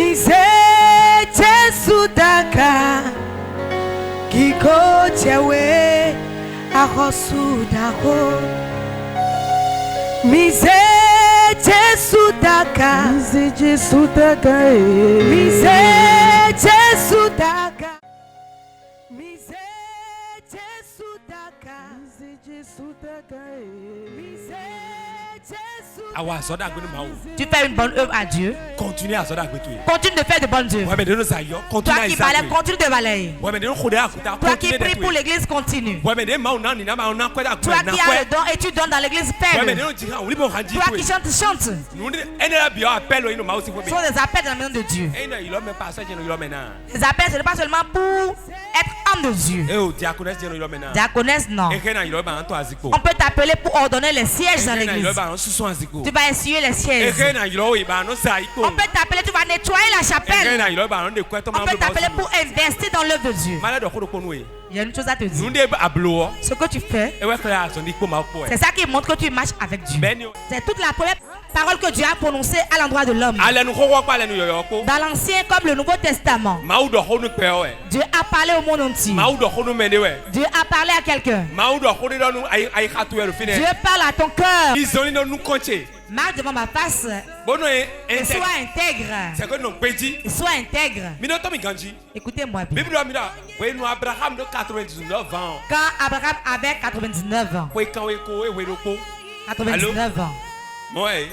Mise Jesu daka Kiko chewe Arosu dako Mise Jesu daka Mise Jesu daka Mise Jesu daka Mise Jesu daka Mise Jesu daka Mise Jesu Tu fais une bonne œuvre à Dieu. Continue à Continue de faire de bonnes œuvres. Toi qui balaye, continue de balayer. Toi qui prie pour l'église, continue. Toi qui as le don et tu donnes dans l'église, fais-le. Toi qui chantes, chante. Ce sont des appels dans la maison de Dieu. Les appels, ce n'est pas seulement pour être homme de Dieu. Diaconesse, non. On peut t'appeler pour ordonner les sièges dans l'église. Tu vas essuyer les sièges. On peut t'appeler, tu vas nettoyer la chapelle. On peut t'appeler pour investir dans l'œuvre de Dieu. Il y a une chose à te dire. Ce que tu fais, c'est ça qui montre que tu marches avec Dieu. C'est toute la première parole que Dieu a prononcée à l'endroit de l'homme. Dans l'Ancien comme le Nouveau Testament, Dieu a parlé au monde entier. Dieu a parlé à quelqu'un. Dieu parle à ton cœur. Marche devant ma face et sois intègre. Sois intègre. Écoutez-moi bien. Quand Abraham avait 99 ans. 99 ans. Oui.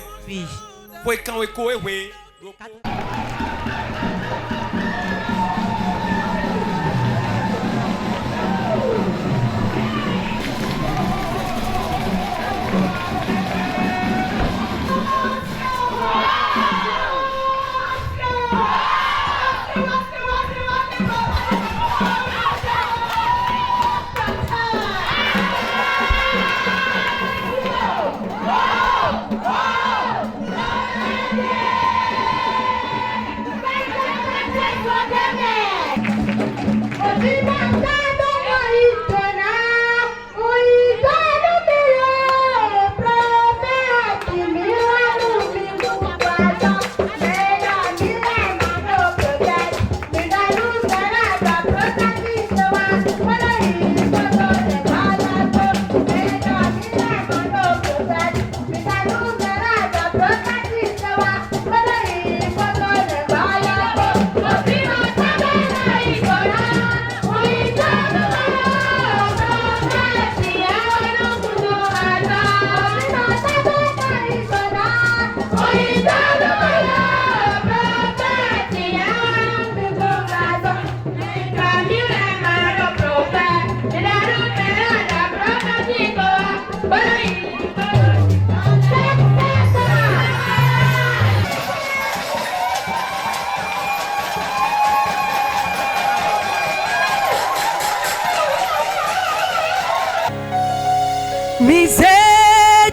Mise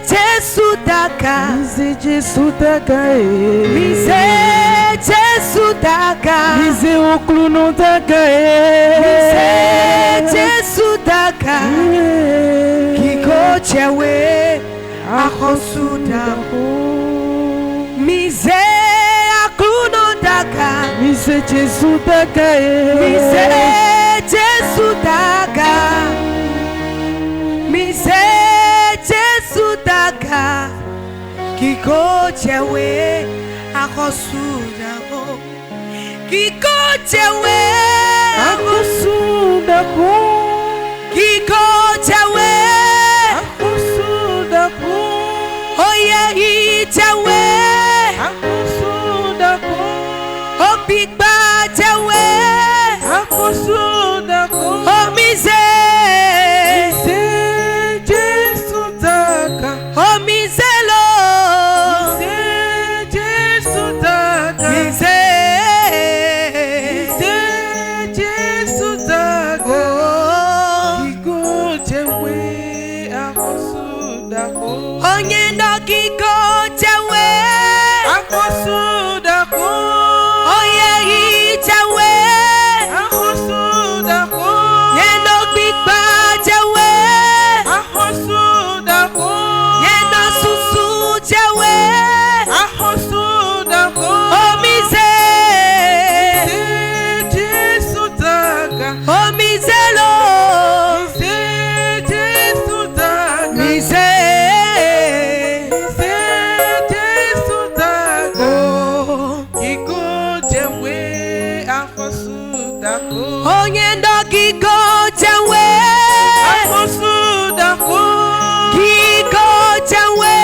Jesu daka Mise Jesu daka Mise Jesu daka Mise okluno daka Mise Jesu daka Kiko chewe Arosu dako Mise okluno daka Mise Jesu daka Mise Jesu daka Mise Jesu daka Kiko chewe Arosu dako Kiko chewe Arosu dako Kiko chewe Arosu dako Oye chewe Arosu dako Obigba chewe Arosu dako Mise Jesu daka Miselo Jesu daka Mise Jesu daka Kiko chewe Arosu dako Onye no kiko chewe Onyendo gigo jawe. Akosu dako. Gigo jawe.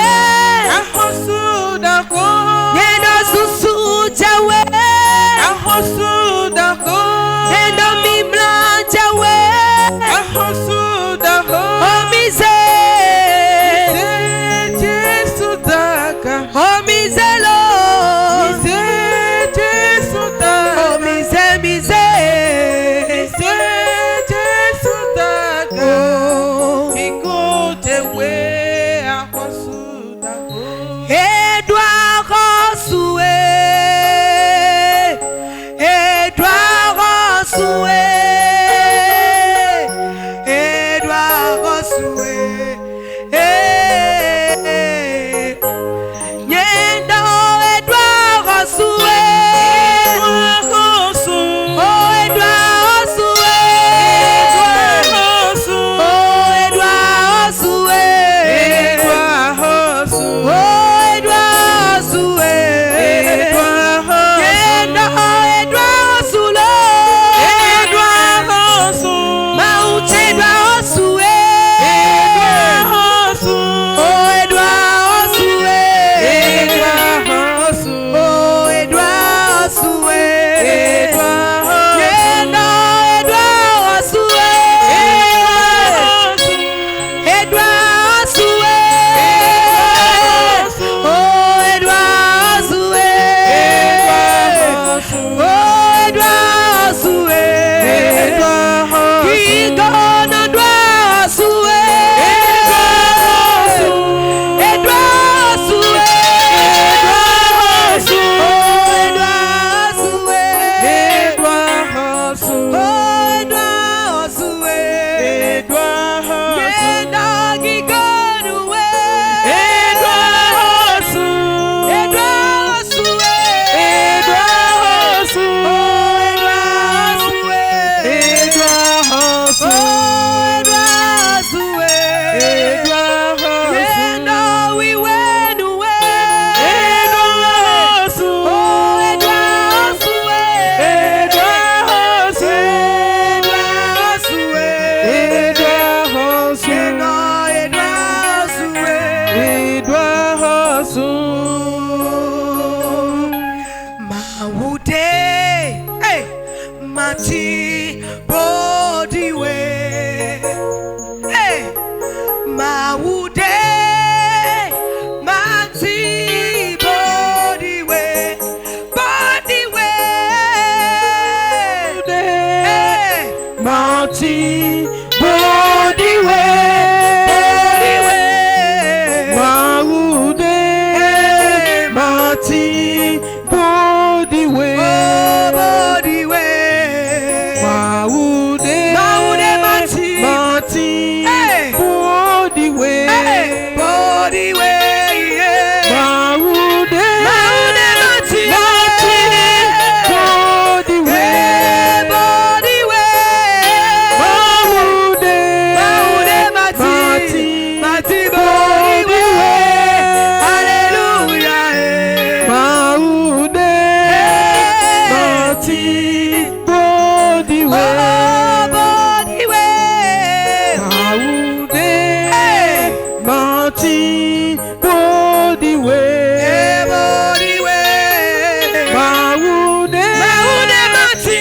Akosu dako. Yendo susu jawe. Akosu dako. Yendo mimla jawe. Akosu dako. Omize. Jesu daka. Omizelo. Jesu daka. Omize mize. Jesu daka. Oh. Iko jewe akosu dako. Edouard Rosoué, Edouard Rosoué, Edouard Rosoué, Nyendo Edouard Rosoué, oh Edouard Rosoué, oh Edouard Rosoué, oh Edouard Soué, Yendo Edouard Soule, Maouche Edouard Soué, oh Edouard Soué, oh Edouard Soué, Yendo Edouard Soué, Edouard Soué, oh Edouard Soué, oh Edouard Soué, qui donne Edouard Soué, Edouard Soué, oh Edouard Soué, oh Edouard Soué, Yendo qui donne Oué, Edouard Soué, Mati bodiwe, hey, Maude, Mati bodiwe, bodiwe, hey, Mati bodiwe, Maude, Mati bodiwe, bodiwe, Maude, Mati, Mati hey, bodiwe, hey, bodiwe, yeah. Maude, Mati, bodiwe, bodiwe, Maude, Mati bodiwe, hallelujah, Maude, Mati bodiwe, bodiwe, Maude, Mati bodiwe, bodiwe, Maude, Mati,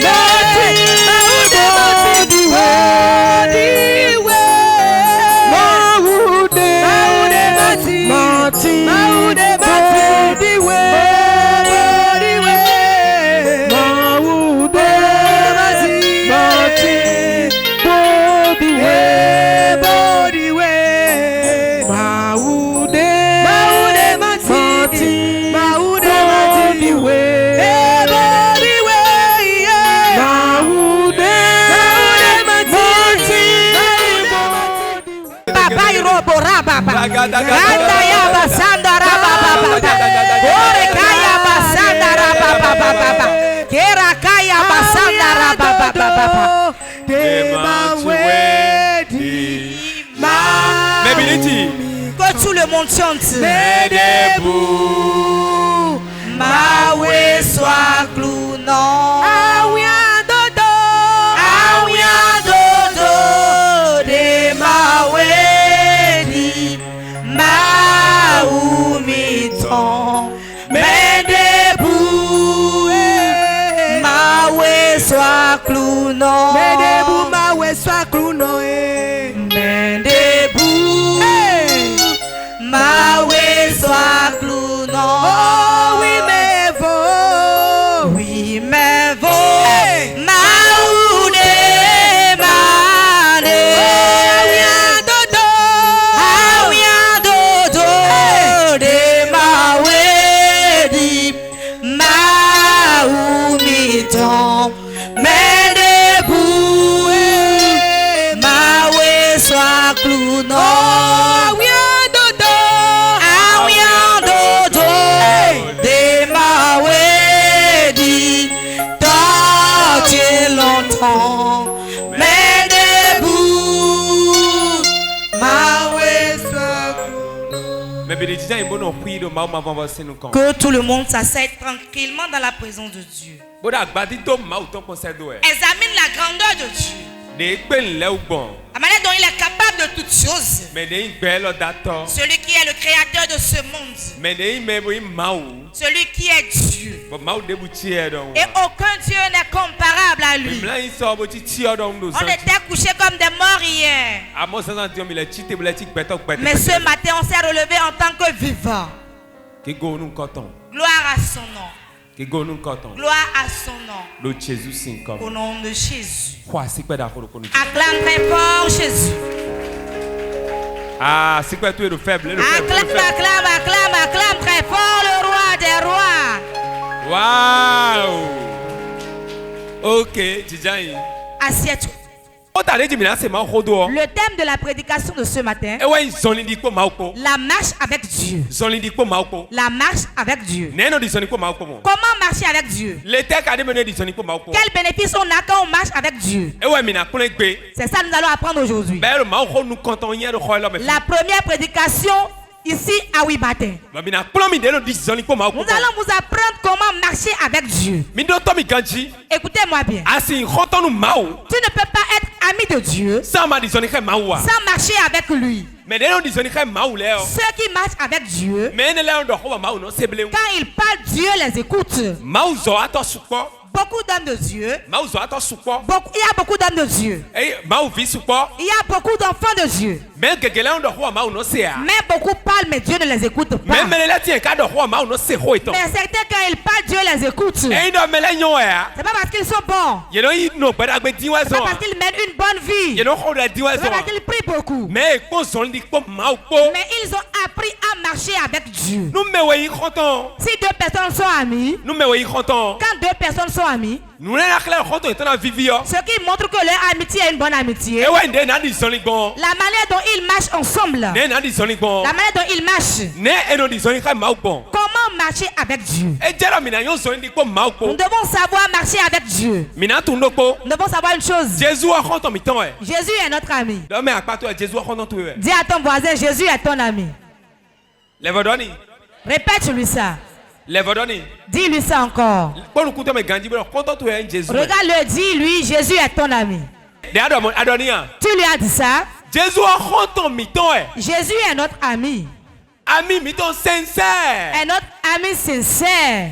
Que tout le monde chante. Mais debout, Mawe soit clou non. ah oui, un dodo, Ah soit clounon. Mais debout, ma ouais soit clounon. Mais debout, ma ouais soit clounon. Oh oui, mais vaut. Oui, mais vaut. Ma oude, mane. Mais debout, ma ouais soit clounon. Oh, rien dodo. Ah, rien dodo. De ma ouais dit, tant que longtemps. Mais debout, ma ouais soit clounon. Que tout le monde s'asseye tranquillement dans la présence de Dieu. Examine la grandeur de Dieu. La manière dont il est capable de toutes choses. Celui qui est le créateur de ce monde. Celui qui est Dieu. Et aucun Dieu n'est comparable à lui. On était couchés comme des morts hier. Mais ce matin, on s'est relevé en tant que vivant. Gloire à son nom. Gloire à son nom. Au nom de Jésus. Acclame très fort Jésus. Acclame très fort le roi des rois. Wow. Ok, assieds-toi. Le thème de la prédication de ce matin, la marche avec Dieu. La marche avec Dieu. Comment marcher avec Dieu? Quel bénéfice on a quand on marche avec Dieu? C'est ça que nous allons apprendre aujourd'hui. La première prédication ici à Ouibaté. Nous allons vous apprendre comment marcher avec Dieu. Écoutez-moi bien. Tu ne peux pas être ami de Dieu sans marcher avec lui. Ceux qui marchent avec Dieu, quand ils parlent, Dieu les écoute. Beaucoup d'hommes de Dieu. Il y a beaucoup d'hommes de Dieu. Il y a beaucoup d'enfants de Dieu. Mais beaucoup parlent, mais Dieu ne les écoute pas. Mais certains, quand ils parlent, Dieu les écoute. C'est pas parce qu'ils sont bons. C'est pas parce qu'ils mènent une bonne vie. C'est pas parce qu'ils prient beaucoup. Mais ils ont appris à marcher avec Dieu. Si deux personnes sont amies, quand deux personnes sont amies, ce qui montre que leur amitié est une bonne amitié. La manière dont ils marchent ensemble. La manière dont ils marchent. Comment marcher avec Dieu? Nous devons savoir marcher avec Dieu. Nous devons savoir une chose. Jésus est notre ami. Dis à ton voisin, Jésus est ton ami. Répète-lui ça. Dis-lui ça encore. Regarde-le, dis-lui, Jésus est ton ami. Tu lui as dit ça. Jésus est notre ami. Est notre ami sincère.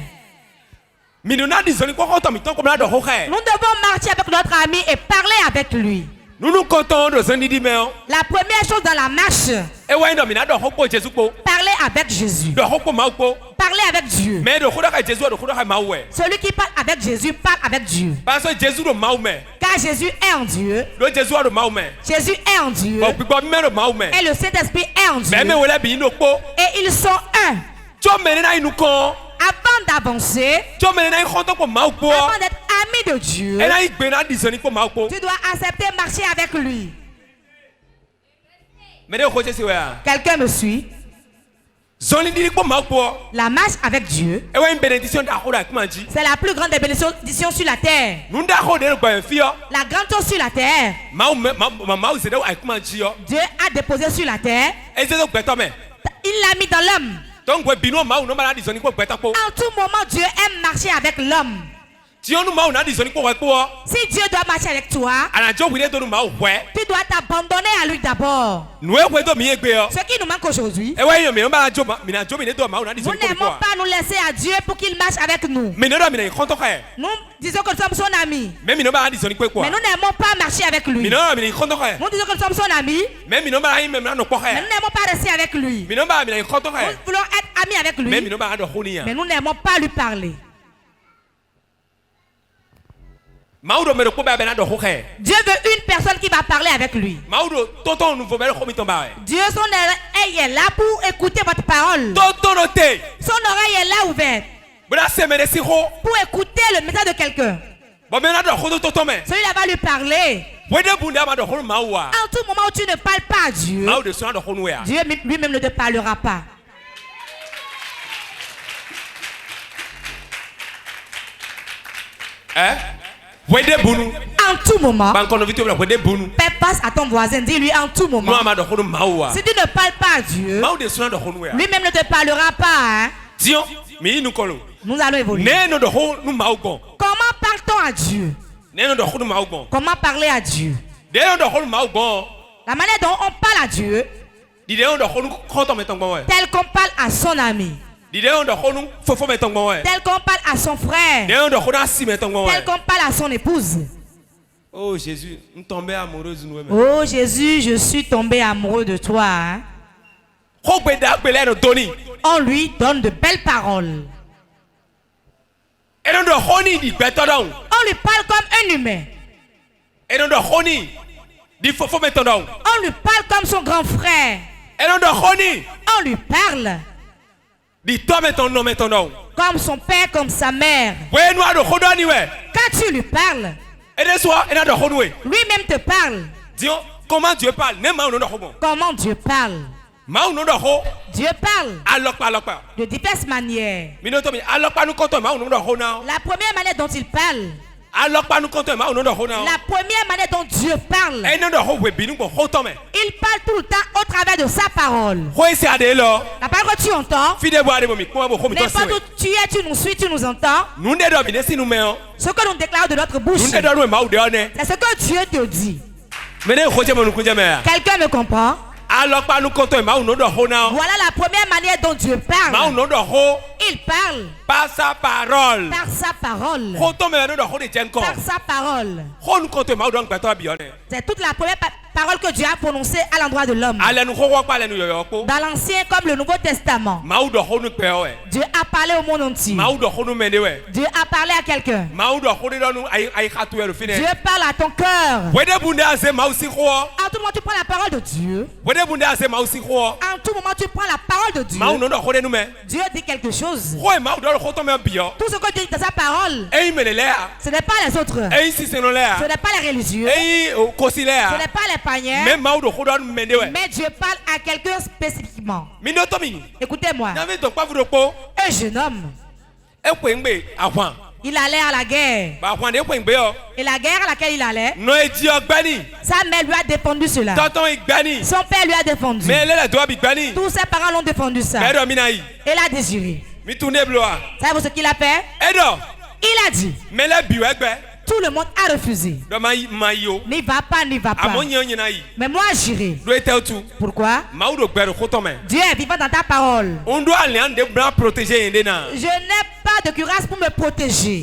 Nous devons marcher avec notre ami et parler avec lui. La première chose dans la marche, parler avec Jésus. Parler avec Dieu. Celui qui parle avec Jésus parle avec Dieu. Car Jésus est en Dieu. Jésus est en Dieu. Et le Saint-Esprit est en Dieu. Et ils sont un. Avant d'avancer, avant d'être ami de Dieu, tu dois accepter de marcher avec lui. Quelqu'un me suit? La marche avec Dieu, c'est la plus grande des bénédictions sur la terre. La grande chose sur la terre, Dieu a déposé sur la terre. Il l'a mis dans l'homme. En tout moment, Dieu aime marcher avec l'homme. Si Dieu doit marcher avec toi, tu dois t'abandonner à lui d'abord. Ce qui nous manque aujourd'hui, nous n'aimons pas nous laisser à Dieu pour qu'il marche avec nous. Nous disons que nous sommes son ami, mais nous n'aimons pas marcher avec lui. Nous disons que nous sommes son ami, mais nous n'aimons pas rester avec lui. Nous voulons être amis avec lui, mais nous n'aimons pas lui parler. Dieu veut une personne qui va parler avec lui. Dieu, son oreille est là pour écouter votre parole. Son oreille est là ouverte pour écouter le message de quelqu'un. Celui-là va lui parler. En tout moment où tu ne parles pas à Dieu, Dieu lui-même ne te parlera pas. En tout moment, fais face à ton voisin, dis-lui en tout moment. Si tu ne parles pas à Dieu, lui-même ne te parlera pas. Hein? Nous allons évoluer. Comment parle-t-on à Dieu? Comment parler à Dieu? La manière dont on parle à Dieu, tel qu'on parle à son ami, tel qu'on parle à son frère, tel qu'on parle à son épouse. Oh Jésus, oh Jésus, je suis tombé amoureux de toi. Hein? On lui donne de belles paroles. On lui parle comme un humain. On lui parle comme son grand frère. On lui parle comme son père, comme sa mère. Quand tu lui parles, lui-même te parle. Comment Dieu parle? Comment Dieu parle? Dieu parle de diverses manières. La première manière dont il parle, la première manière dont Dieu parle, il parle tout le temps au travers de sa parole. La parole que tu entends, n'importe où tu es, tu nous suis, tu nous entends. Ce que nous déclarons de notre bouche, c'est ce que Dieu te dit. Quelqu'un me comprend? Voilà la première manière dont Dieu parle. Il parle par sa parole. Par sa parole. Par sa parole. C'est toute la première parole que Dieu a prononcée à l'endroit de l'homme. Dans l'Ancien comme le Nouveau Testament, Dieu a parlé au monde entier. Dieu a parlé à quelqu'un. Dieu parle à ton cœur. En tout moment tu prends la parole de Dieu. En tout moment tu prends la parole de Dieu. Dieu dit quelque chose. Tout ce que Dieu dit dans sa parole, ce n'est pas les autres. Ce n'est pas les religieux. Ce n'est pas les païens. Mais Dieu parle à quelqu'un spécifiquement. Écoutez-moi. Un jeune homme, il allait à la guerre. Et la guerre à laquelle il allait, sa mère lui a défendu cela. Son père lui a défendu. Tous ses parents l'ont défendu ça. Il a désiré. Savez-vous ce qu'il a fait? Il a dit, tout le monde a refusé. N'y va pas, n'y va pas. Mais moi j'irai. Pourquoi? Dieu est vivant dans ta parole. Je n'ai pas de cuirasse pour me protéger.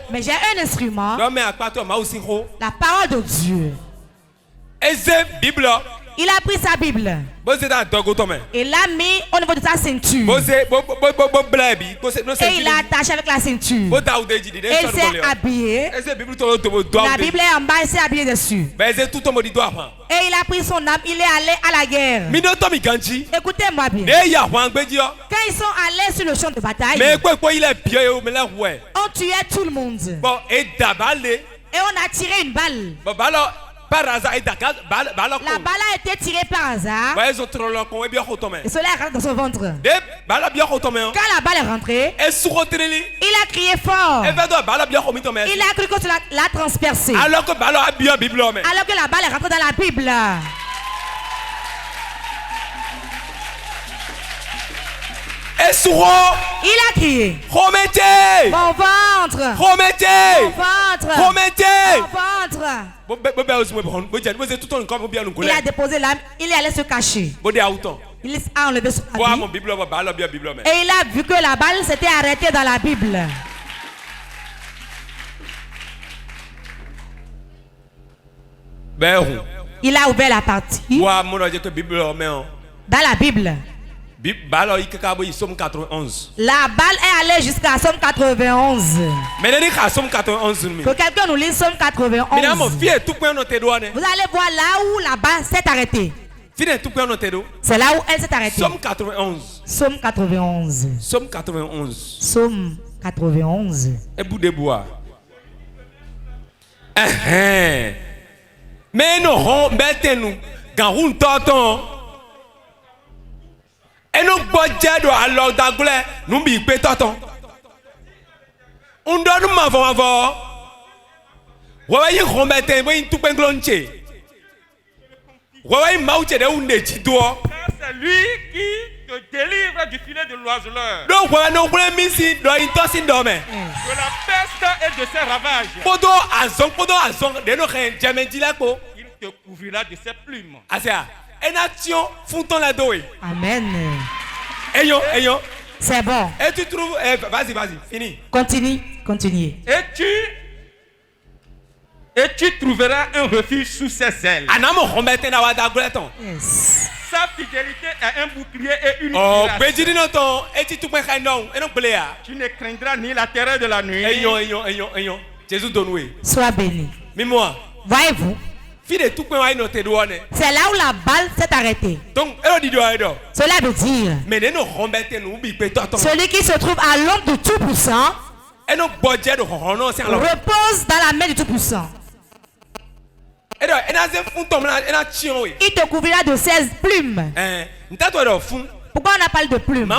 Mais j'ai un instrument. La parole de Dieu. Il a pris sa Bible et l'a mis au niveau de sa ceinture. Et il l'a attaché avec la ceinture. Et il s'est habillé. La Bible est en bas, il s'est habillé dessus. Et il a pris son âme, il est allé à la guerre. Écoutez-moi bien. Quand ils sont allés sur le champ de bataille, on tuait tout le monde. Et on a tiré une balle. La balle a été tirée par hasard. Et cela est rentré dans son ventre. Quand la balle est rentrée, il a crié fort. Il a cru que cela l'a transpercé. Alors que la balle est rentrée dans la Bible. Il a crié, bon vent, ventre. Remettez. Mon ventre. Remettez. Mon ventre. Il a déposé l'âme. Il est allé se cacher. Il a enlevé son habit. Et il a vu que la balle s'était arrêtée dans la Bible. Il a ouvert la partie. Dans la Bible. La balle est allée jusqu'à Somme 91. Que quelqu'un nous lise Somme 91. Vous allez voir là où la balle s'est arrêtée. C'est là où elle s'est arrêtée. Somme 91. Somme 91. Somme 91. Somme 91. Un bout de bois. Mais non, mettez-nous. Garoun tonton. Et nous budget alors d'anglais, nous bi pe tonton. On donne ma avant. Ouais, il remettait, ouais, tout penglonche. Ouais, mauche de unde chito. C'est lui qui te délivre du filet de l'oiseleur. Donc voilà, nous prenons ici dans une tosse d'homme. De la peste et de ses ravages. Podo azon, de nos rien, jamais dit là quoi. Il te couvrira de ses plumes. Asia, une action fouton la doé. Amen. Ayo. C'est bon. Et tu trouves, vas-y, fini. Continue. Et tu trouveras un refuge sous ses ailes. Yes. Sa fidélité est un bouclier et une cuirasse. Tu ne craindras ni la terreur de la nuit. Jésus donne. Sois béni. Mais moi, voyez-vous, c'est là où la balle s'est arrêtée. Donc, cela veut dire celui qui se trouve à l'ombre du Tout-Puissant repose dans la main du Tout-Puissant. Il te couvrira de 16 plumes. Pourquoi on n'a pas de plumes?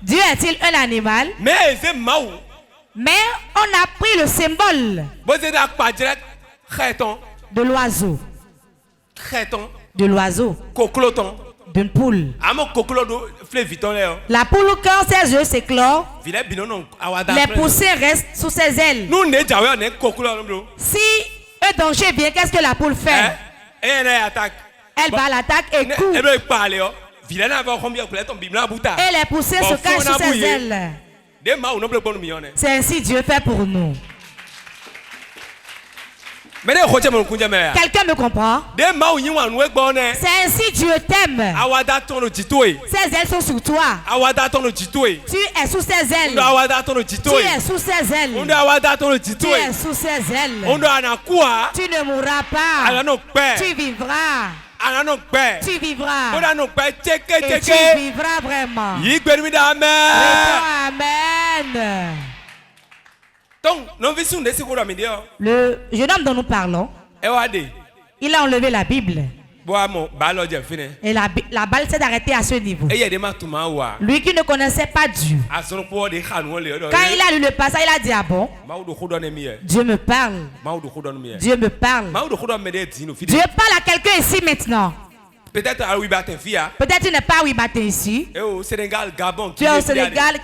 Dieu est-il un animal? Mais on a pris le symbole de l'oiseau. D'une poule. La poule, quand ses œufs s'éclorent, les poussins restent sous ses ailes. Si un danger vient, qu'est-ce que la poule fait? Elle va à l'attaque et court. Et les poussins se cachent sous ses ailes. C'est ainsi Dieu fait pour nous. Quelqu'un me comprend? C'est ainsi Dieu t'aime. Ses ailes sont sur toi. Tu es sous ses ailes. Tu es sous ses ailes. Tu es sous ses ailes. Tu ne mourras pas. Tu vivras. Tu vivras. Et tu vivras vraiment. Amen. Le jeune homme dont nous parlons, il a enlevé la Bible. Et la balle s'est arrêtée à ce niveau. Lui qui ne connaissait pas Dieu, quand il a lu le passage, il a dit: ah bon, Dieu me parle. Dieu me parle. Dieu parle à quelqu'un ici maintenant. Peut-être tu n'es pas à Ouibaté ici. Tu es au Sénégal,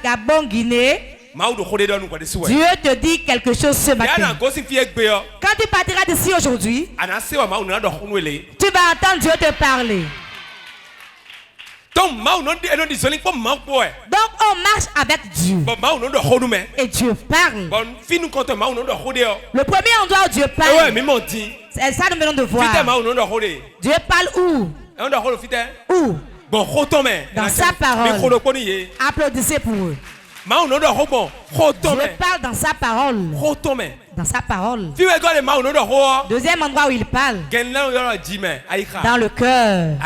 Gabon, Guinée. Dieu te dit quelque chose ce matin. Quand tu partiras d'ici aujourd'hui, tu vas entendre Dieu te parler. Donc on marche avec Dieu. Et Dieu parle. Le premier endroit où Dieu parle, c'est ça nous venons de voir. Dieu parle où? Où? Dans sa parole. Applaudissez pour eux. Dieu parle dans sa parole. Dans sa parole. Deuxième endroit où il parle. Dans le cœur.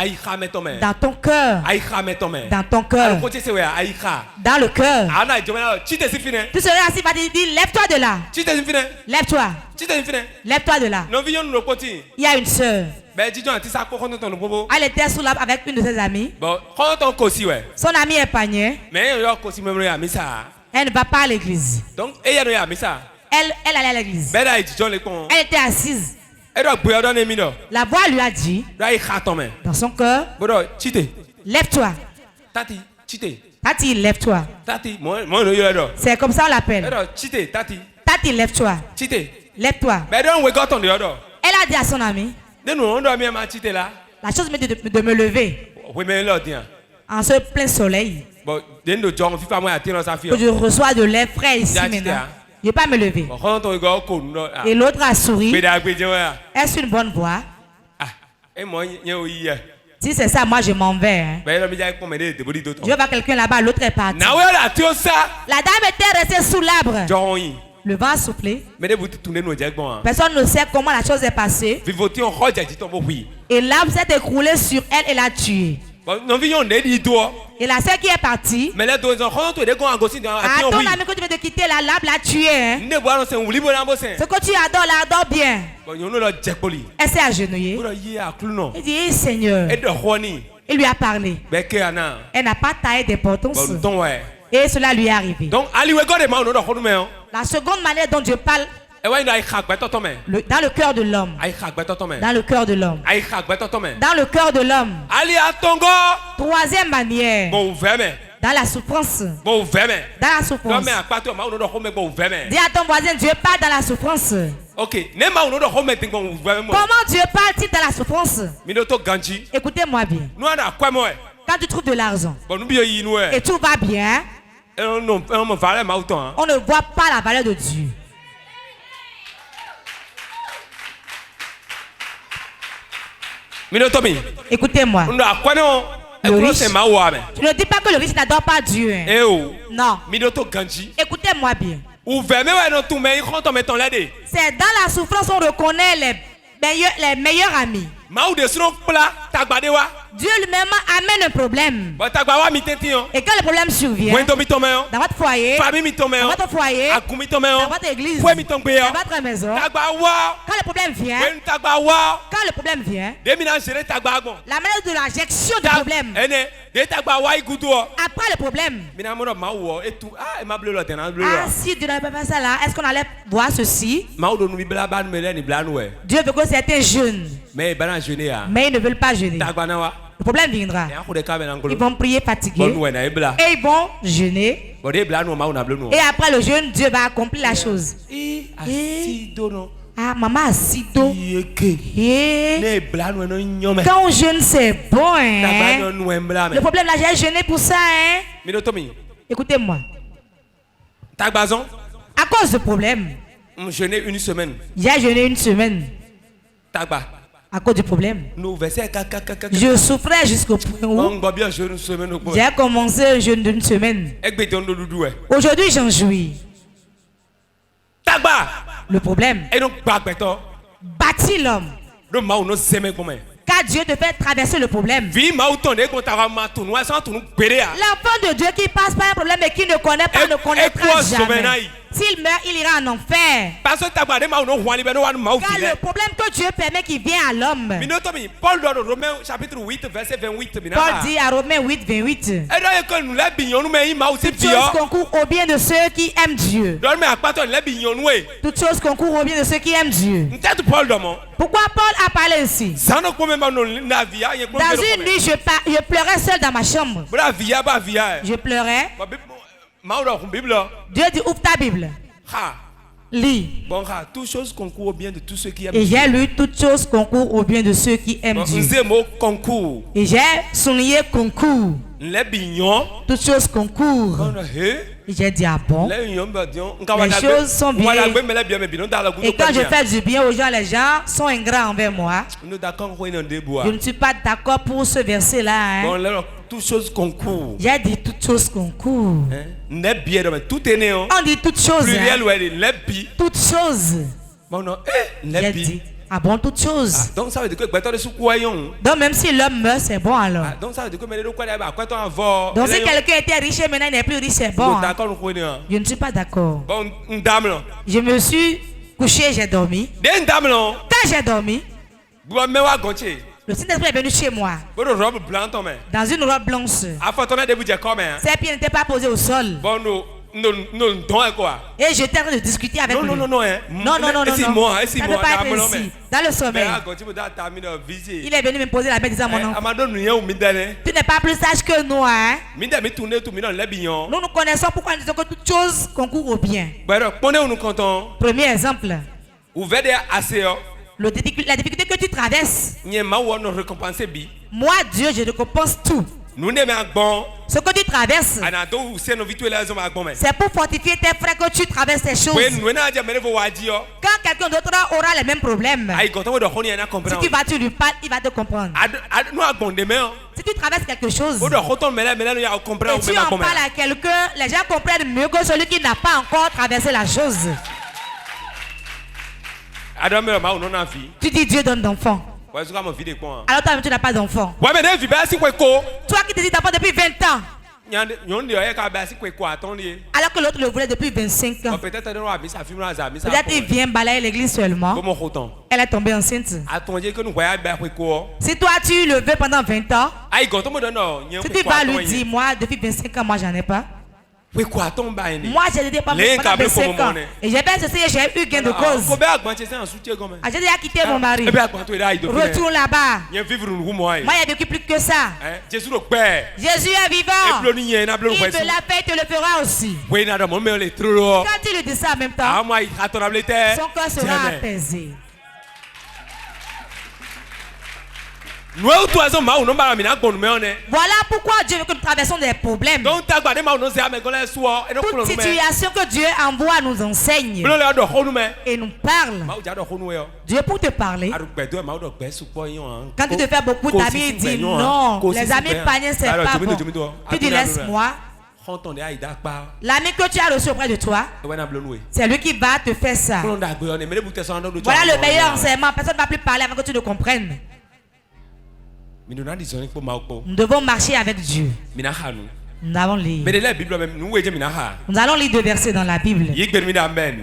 Dans ton cœur. Dans ton cœur. Dans le cœur. Tu seras assis, va dire: lève-toi de là. Lève-toi. Lève-toi de là. Il y a une sœur. Elle était sous l'arbre avec une de ses amies. Son amie est panier. Elle ne va pas à l'église. Elle allait à l'église. Elle était assise. La voix lui a dit dans son cœur: lève-toi. Tati, lève-toi. Tati, moi no yo. C'est comme ça on l'appelle. Chite, Tati. Tati, lève-toi. Chite. Lève-toi. Mais don't wake up on the other. Elle a dit à son ami. De nous on doit bien ma chite là. La chose de me lever. Oui mais là tiens. En ce plein soleil. Bon, de John FIFA moi attire sa fille. Je reçois de l'air frais ici maintenant. Je ne vais pas me lever. Et l'autre a souri. Est-ce une bonne voix? Si c'est ça, moi je m'en vais. Hein. Je vais voir quelqu'un là-bas, l'autre est parti. La dame était restée sous l'arbre. Le vent a soufflé. Personne ne sait comment la chose est passée. Et l'arbre s'est écroulé sur elle et l'a tuée. Et la sœur qui est partie. À ton ami que tu veux te quitter là, l'arbre l'a tué. Hein. Ce que tu adores, l'adore bien. Elle s'est agenouillée. Il dit, hey, Seigneur. Il lui a parlé. Elle n'a pas taillé d'importance. Et cela lui est arrivé. La seconde manière dont Dieu parle. Dans le cœur de l'homme. Dans le cœur de l'homme. Dans le cœur de l'homme. Troisième manière. Dans la souffrance. Dans la souffrance. Dis à ton voisin, Dieu parle dans la souffrance. Comment Dieu parle-t-il dans la souffrance? Écoutez-moi bien. Quand tu trouves de l'argent et tout va bien, on ne voit pas la valeur de Dieu. Écoutez-moi. Le riche, tu ne dis pas que le riche n'adore pas Dieu. Hein. Non. Écoutez-moi bien. C'est dans la souffrance qu'on reconnaît les meilleurs amis. Dieu lui-même amène un problème. Et quand le problème survient, dans votre foyer, dans votre foyer, dans votre église, dans votre maison, quand le problème vient, la manière de la gestion du problème, après le problème, si Dieu n'avait pas fait ça là, est-ce qu'on allait voir ceci? Dieu veut que certains jeûnent, mais ils ne veulent pas jeûner. Le problème viendra. Ils vont prier fatigués et ils vont jeûner. Et après le jeûne, Dieu va accomplir la chose. Ah, maman acido. Quand on jeûne, c'est bon. Hein? Le problème là, j'ai jeûné pour ça. Hein? Écoutez-moi. À cause du problème, j'ai jeûné une semaine. À cause du problème. Je souffrais jusqu'au point où j'ai commencé un jeûne d'une semaine. Aujourd'hui, j'en jouis. Le problème bâtit l'homme. Car Dieu te fait traverser le problème. L'enfant de Dieu qui passe par un problème et qui ne connaît pas, ne connaîtra jamais. S'il meurt, il ira en enfer. Car le problème que Dieu permet qui vient à l'homme. Paul dit à Romains 8, 28. Toutes choses concourent au bien de ceux qui aiment Dieu. Toutes choses concourent au bien de ceux qui aiment Dieu. Pourquoi Paul a parlé ainsi? Dans une nuit, je pleurais seul dans ma chambre. Je pleurais. Dieu dit, ouvre ta Bible. Lis. Et j'ai lu toutes choses concourent au bien de ceux qui aiment Dieu. Et j'ai souligné concours. Toutes choses concourent. Et j'ai dit, ah bon? Les choses sont bien. Et quand je fais du bien aux gens, les gens sont ingrats envers moi. Je ne suis pas d'accord pour ce verset-là. Hein? Toutes choses concourent. J'ai dit toutes choses concourent. On dit toutes choses. Hein? Toutes choses. J'ai dit, ah bon, toutes choses. Donc ça veut dire que donc même si l'homme meurt, c'est bon alors. Donc ça veut dire que donc si quelqu'un était riche et maintenant il n'est plus riche, c'est bon. Hein? Je ne suis pas d'accord. Je me suis couché, j'ai dormi. Quand j'ai dormi, le Saint-Esprit est venu chez moi. Dans une robe blanche. Ses pieds n'étaient pas posés au sol. Et j'étais en train de discuter avec lui. Non. Non. Ça ne peut pas être ici. Dans le sommeil. Il est venu me poser la main disant mon enfant. Tu n'es pas plus sage que nous, hein? Nous connaissons pourquoi nous disons que toutes choses concourent au bien. Premier exemple. La difficulté que tu traverses. Moi, Dieu, je récompense tout. Ce que tu traverses, c'est pour fortifier tes frères que tu traverses ces choses. Quand quelqu'un d'autre aura les mêmes problèmes, si tu vas lui parler, il va te comprendre. Si tu traverses quelque chose, et tu en parles à quelqu'un, les gens comprennent mieux que celui qui n'a pas encore traversé la chose. Tu dis Dieu donne d'enfants. Alors toi-même tu n'as pas d'enfant. Toi qui te dis d'enfant depuis 20 ans. Alors que l'autre le voulait depuis 25 ans. Peut-être il vient balayer l'église seulement. Elle est tombée enceinte. Si toi tu le veux pendant 20 ans, si tu vas lui dire moi depuis 25 ans moi j'en ai pas. Moi j'ai été pendant 25 ans. Et j'ai bien essayé, j'ai eu gain de cause. J'ai déjà quitté mon mari. Retourne là-bas. Moi j'ai vécu plus que ça. Jésus est vivant. Il te l'a fait, il te le fera aussi. Quand tu lui dis ça en même temps, son cœur sera apaisé. Voilà pourquoi Dieu veut que nous traversons des problèmes. Toute situation que Dieu envoie nous enseigne et nous parle. Dieu pour te parler. Quand tu te fais beaucoup d'amis, il dit non, les amis païens c'est pas bon. Tu dis laisse-moi. L'ami que tu as reçu auprès de toi, c'est lui qui va te faire ça. Voilà le meilleur enseignement. Personne ne va plus parler avant que tu le comprennes. Nous devons marcher avec Dieu. Nous allons lire. Nous allons lire 2 versets dans la Bible.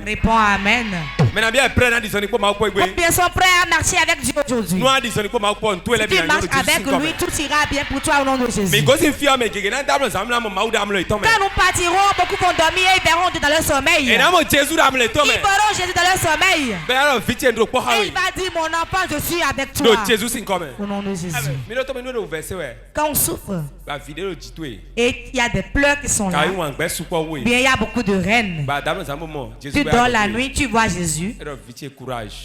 Réponds Amen. Combien sont prêts à marcher avec Dieu aujourd'hui? Si tu marches avec lui, tout ira bien pour toi au nom de Jésus. Quand nous partirons, beaucoup vont dormir et ils verront Dieu dans leur sommeil. Ils verront Jésus dans leur sommeil. Et il va dire mon enfant, je suis avec toi. Au nom de Jésus. Quand on souffre, et il y a des pleurs qui sont là. Bien, il y a beaucoup de reines. Tu dors la nuit, tu vois Jésus.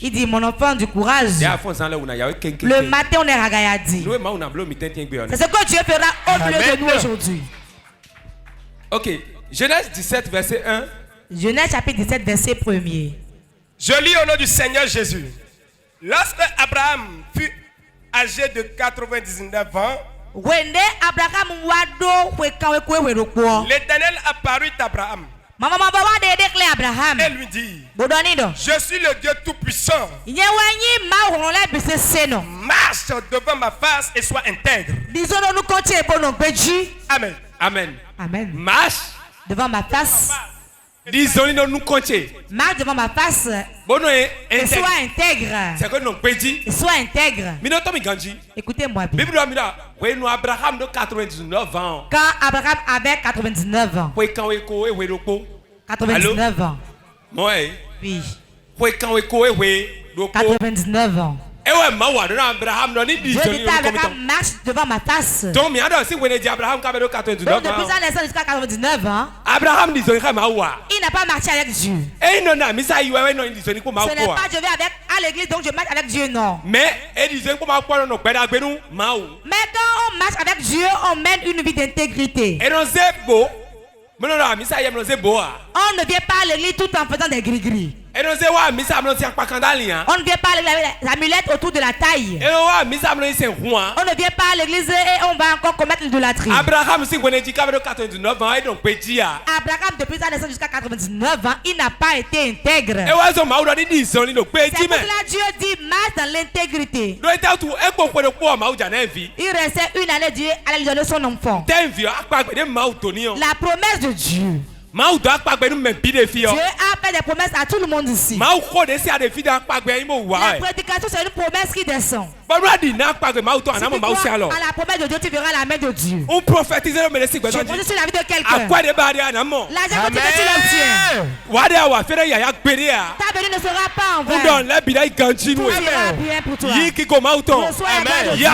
Il dit, mon enfant, du courage. Le matin, on est ragayadi. C'est ce que Dieu fera au milieu de nous aujourd'hui. Ok, Genèse 17, verset 1. Genèse chapitre 17, verset 1er. Je lis au nom du Seigneur Jésus. Lorsque Abraham fut âgé de 99 ans, l'Éternel apparut à Abraham et lui dit, je suis le Dieu Tout-Puissant. Marche devant ma face et sois intègre. Amen. Amen. Amen. Marche devant ma face. Marche devant ma face. Et sois intègre. Sois intègre. Écoutez-moi bien. Quand Abraham avait 99 ans. 99 ans. Oui. 99 ans. Dieu dit Abraham marche devant ma face. Donc depuis sa naissance jusqu'à 99 ans, il n'a pas marché avec Dieu. Ce n'est pas je vais à l'église donc je marche avec Dieu, non. Mais quand on marche avec Dieu, on mène une vie d'intégrité. On ne vient pas à l'église tout en faisant des gris-gris. On ne vient pas avec les amulettes autour de la taille. On ne vient pas à l'église et on va encore commettre l'idolâtrie. Abraham, depuis sa naissance jusqu'à 99 ans, il n'a pas été intègre. C'est pour cela Dieu dit marche dans l'intégrité. Il restait une année, Dieu allait lui donner son enfant. La promesse de Dieu. Dieu a fait des promesses à tout le monde ici. La prédication c'est une promesse qui descend. À la promesse de Dieu, tu verras la main de Dieu. On prophétise le Je prophétise sur la vie de quelqu'un. À quoi de barrières L'argent que tu mets, tu l'obtiens. Ta venue ne sera pas en vain. Tout ira bien pour toi. Reçois la main de Dieu.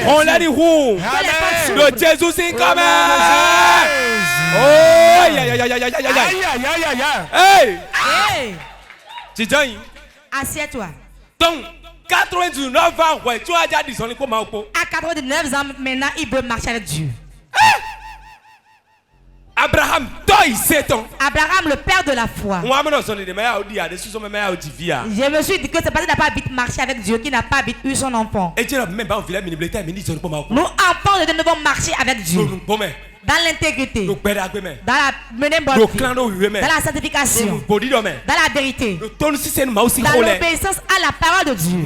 On l'a dit où? Le Jésus c'est comme oh, hey! Assieds-toi. Donc, 99 ans, ouais, tu as déjà dit son comme à 99 ans, maintenant, il veut marcher avec Dieu. Abraham, toi, il sait ans. Abraham, le père de la foi. Je me suis dit que c'est parce qu'il n'a pas vite marché avec Dieu qu'il n'a pas vite eu son enfant. Nous, enfants de Dieu, devons marcher avec Dieu. Dans l'intégrité, dans la menée bonne vie, dans la sanctification, dans la vérité, dans l'obéissance à la parole de Dieu.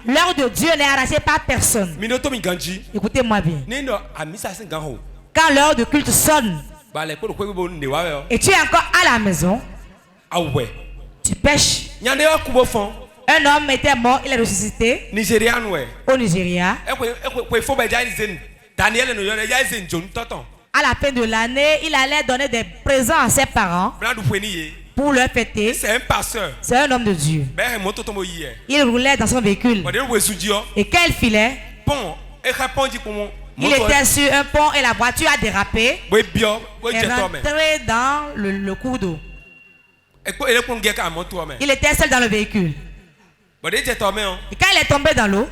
L'heure de Dieu n'est arrachée par personne. Écoutez-moi bien. Quand l'heure de culte sonne et tu es encore à la maison, tu pêches. Un homme était mort, il est ressuscité au Nigeria. À la fin de l'année, il allait donner des présents à ses parents pour leur fêter. C'est un pasteur. C'est un homme de Dieu. Il roulait dans son véhicule. Et quand il filait, il était sur un pont et la voiture a dérapé et rentré dans le cours d'eau. Il était seul dans le véhicule. Et quand il est tombé dans l'eau,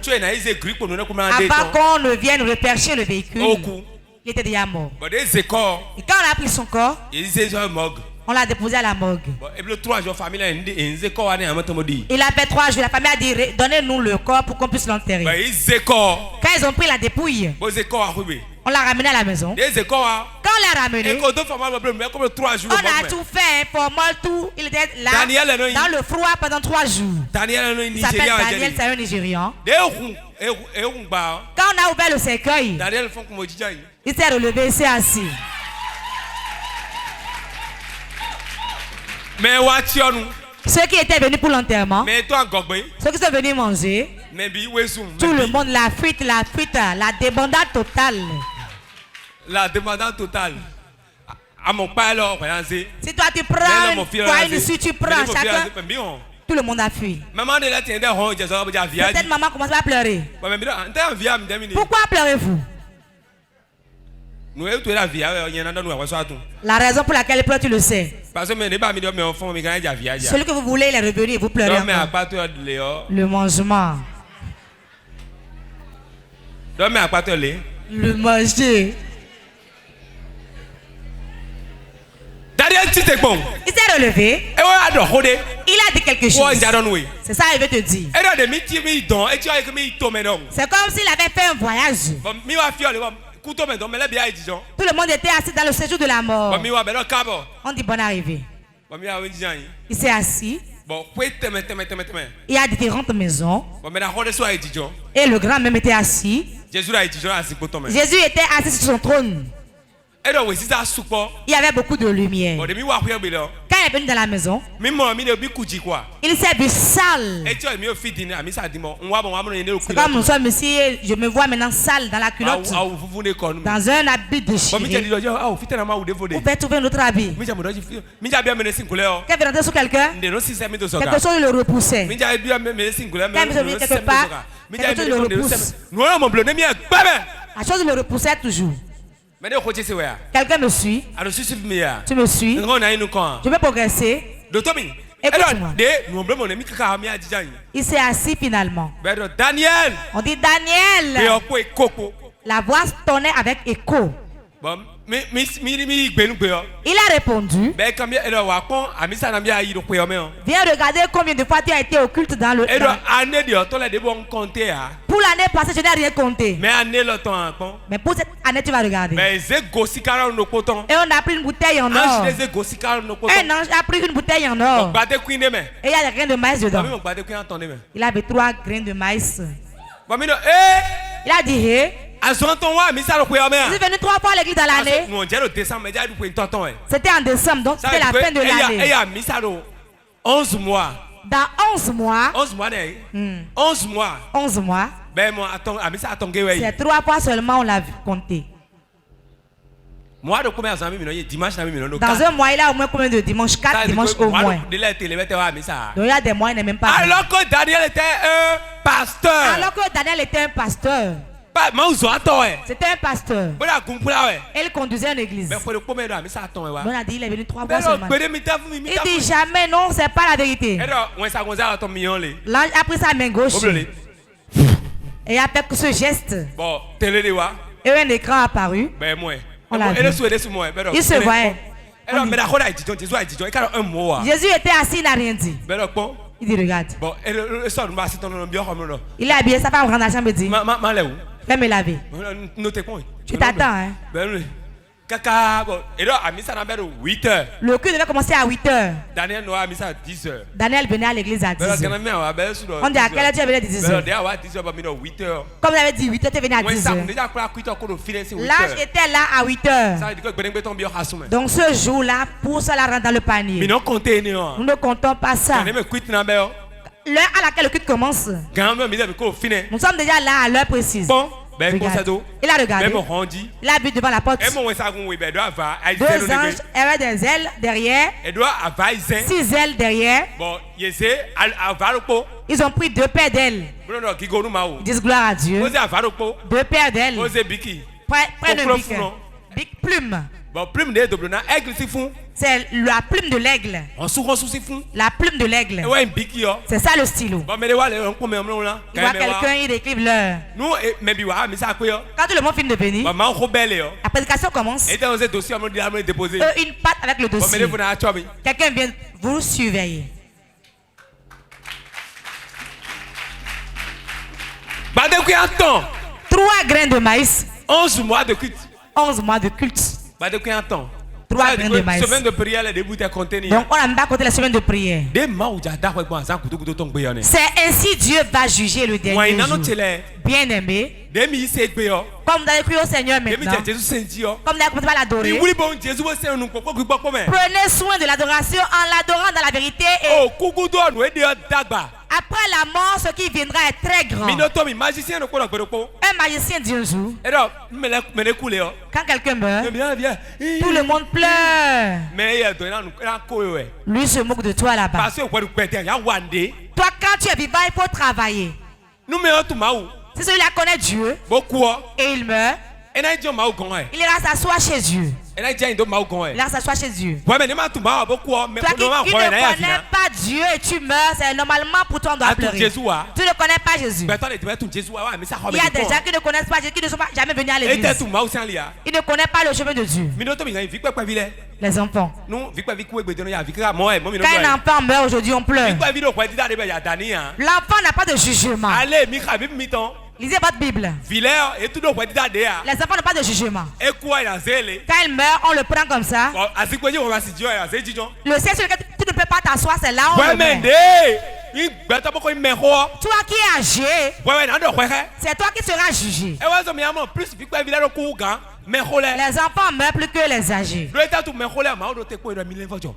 avant qu'on ne vienne repêcher le véhicule, il était déjà mort. Et quand on a pris son corps, on l'a déposé à la morgue. Il a fait 3 jours, la famille a dit donnez-nous le corps pour qu'on puisse l'enterrer. Quand ils ont pris la dépouille, on l'a ramené à la maison. Quand on l'a ramené, on a tout fait pour moi, tout. Il était là dans le froid pendant 3 jours. Il s'appelle Daniel, c'est un Nigérian. Quand on a ouvert le cercueil, il s'est relevé, il s'est assis. Ceux qui étaient venus pour l'enterrement, ceux qui sont venus manger, tout le monde, la fuite, la débandade totale. La débandade totale. Si toi tu prends, si tu prends chacun, tout le monde a fui. Peut-être maman commence à pleurer. Pourquoi pleurez-vous? La raison pour laquelle il pleure, tu le sais. Celui que vous voulez, il est revenu et vous pleurez encore. Le mangement. Le manger. Il s'est relevé. Il a dit quelque chose. C'est ça qu'il veut te dire. C'est comme s'il avait fait un voyage. Tout le monde était assis dans le séjour de la mort. On dit bonne arrivée. Il s'est assis. Il y a différentes maisons. Et le grand même était assis. Jésus était assis sur son trône. Il y avait beaucoup de lumière. Quand il est venu dans la maison, il s'est vu sale. C'est comme nous sommes ici, je me vois maintenant sale dans la culotte, dans un habit déchiré. Vous pouvez trouver un autre habit. Quand il veut rentrer sur quelqu'un, quelque chose le repoussait. Quand il veut venir quelque part, quelque chose le repousse. La chose le repoussait toujours. Quelqu'un me suit. Tu me suis. Je vais progresser. Écoute-moi. Il s'est assis finalement. On dit Daniel. La voix tonnait avec écho. Il a répondu. Viens regarder combien de fois tu as été occulte dans le. Pour l'année passée, je n'ai rien compté. Mais pour cette année, tu vas regarder. Et on a pris une bouteille en or. Un ange a pris une bouteille en or. Et il y a des grains de maïs dedans. Il avait 3 grains de maïs. Il a dit hé. Je suis venu 3 fois à l'église dans l'année. C'était en décembre, donc c'était la fin de l'année. 11 mois. Dans 11 mois. 11 mois, 11 mois. 11 mois. Ben, moi, attends, c'est 3 fois seulement on l'a compté. Moi, de combien de dimanche, dans un mois, il a au moins combien de dimanches? 4 dimanches au moins. Donc il y a des mois, il n'est même pas. Alors que Daniel était un pasteur. C'était un pasteur. Et il conduisait une église. On a dit il est venu 3 fois seulement. Il dit jamais non, c'est pas la vérité. L'ange a pris sa main gauche. Et a fait ce geste. Et un écran apparu. On l'a vu. Il se voyait. Jésus était assis, il n'a rien dit. Il dit regarde. Il est habillé, sa femme rentre dans la chambre et dit fais me laver. Tu t'attends hein. Le culte devait commencer à 8h. Daniel venait à l'église à 10h. On dit à quelle heure tu es venu à 10h? Comme il avait dit 8h, tu es venu à 10h. L'âge était là à 8h. Donc ce jour-là, pour cela rentre dans le panier. Nous ne comptons pas ça. L'heure à laquelle le culte commence. Nous sommes déjà là à l'heure précise. Il a regardé. Il a vu devant la porte. 2 anges avaient des ailes derrière. 6 ailes derrière. Ils ont pris 2 paires d'ailes. Ils disent gloire à Dieu. 2 paires d'ailes. Près de bic plume. C'est la plume de l'aigle. La plume de l'aigle. C'est ça le stylo. Il voit quelqu'un, il décrive l'heure. Quand tout le monde finit de venir, la prédication commence. Une patte avec le dossier. Quelqu'un vient vous surveiller. 3 grains de maïs. 11 mois de culte. 11 mois de culte. 3 grains de maïs. Semaine de prière, les débuts étaient contenus. Donc on n'a pas compté la semaine de prière. C'est ainsi Dieu va juger le dernier jour. Bien aimé. Comme vous avez cru au Seigneur maintenant. Comme vous avez commencé à l'adorer. Prenez soin de l'adoration en l'adorant dans la vérité. Et après la mort, ce qui viendra est très grand. Un magicien dit un jour, quand quelqu'un meurt, tout le monde pleure. Lui se moque de toi là-bas. Toi, quand tu es vivant, il faut travailler. Si celui-là connaît Dieu et il meurt, il ira s'asseoir chez Dieu. Il ira s'asseoir chez Dieu. Toi qui ne connais pas Dieu et tu meurs, c'est normalement pour toi on doit pleurer. Tu ne connais pas Jésus. Il y a des gens qui ne connaissent pas Jésus, qui ne sont pas jamais venus à l'église. Ils ne connaissent pas le chemin de Dieu. Les enfants. Quand un enfant meurt aujourd'hui, on pleure. L'enfant n'a pas de jugement. Lisez votre Bible. Les enfants n'ont pas de jugement. Quand il meurt, on le prend comme ça. Le ciel sur lequel tu ne peux pas t'asseoir, c'est là où on le met. Toi qui es âgé, c'est toi qui seras jugé. Les enfants meurent plus que les âgés.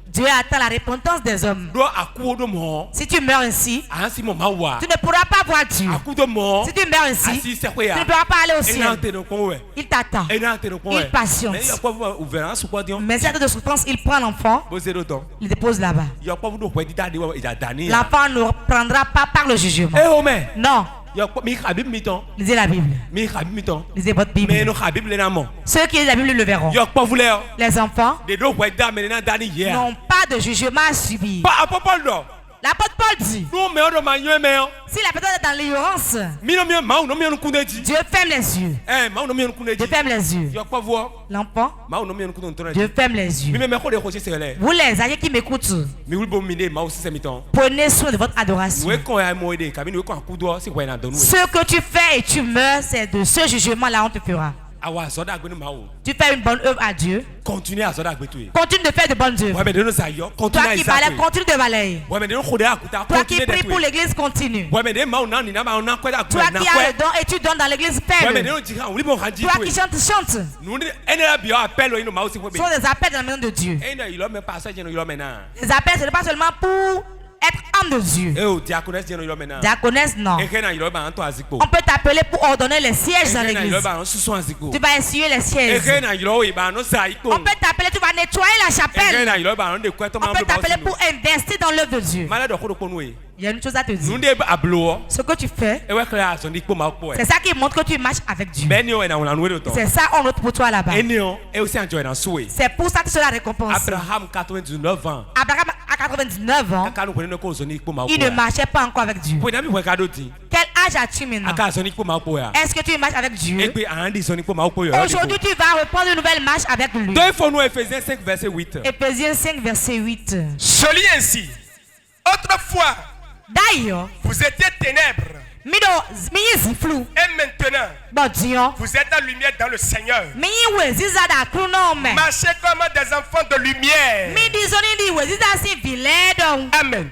Dieu attend la repentance des hommes. Si tu meurs ainsi, tu ne pourras pas voir Dieu. Si tu meurs ainsi, tu ne pourras pas aller au ciel. Il t'attend. Il patiente. Mais si il y a de souffrance, il prend l'enfant, il dépose là-bas. L'enfant ne prendra pas par le jugement. Non. Lisez la Bible. Lisez votre Bible. Ceux qui lisent la Bible le verront. Les enfants n'ont pas de jugement à subir. L'apôtre Paul dit, si la personne est dans l'ignorance, Dieu ferme les yeux. Dieu ferme les yeux. L'enfant, Dieu ferme les yeux. Vous les âgés qui m'écoutent, prenez soin de votre adoration. Ce que tu fais et tu meurs, c'est de ce jugement-là on te fera. Tu fais une bonne œuvre à Dieu. Continue de faire de bonnes œuvres. Toi qui balais, continue de balayer. Toi qui pries pour l'église, continue. Toi qui as le don et tu donnes dans l'église, fais-le. Toi qui chantes, chante. Ce sont des appels dans la maison de Dieu. Les appels, ce n'est pas seulement pour être homme de Dieu. Diaconesse, non. On peut t'appeler pour ordonner les sièges dans l'église. Tu vas essuyer les sièges. On peut t'appeler, tu vas nettoyer la chapelle. On peut t'appeler pour investir dans l'œuvre de Dieu. Il y a une chose à te dire. Ce que tu fais, c'est ça qui montre que tu marches avec Dieu. C'est ça on note pour toi là-bas. C'est pour ça que tu seras récompensé. Abraham, 99 ans. Abraham à 99 ans, il ne marchait pas encore avec Dieu. Quel âge as-tu maintenant? Est-ce que tu marches avec Dieu? Aujourd'hui, tu vas reprendre une nouvelle marche avec lui. Éphésiens 5, verset 8. Éphésiens 5, verset 8. Je lis ainsi. Autrefois, d'ailleurs, vous étiez ténèbres. Et maintenant, vous êtes la lumière dans le Seigneur. Marchez comme des enfants de lumière. Amen.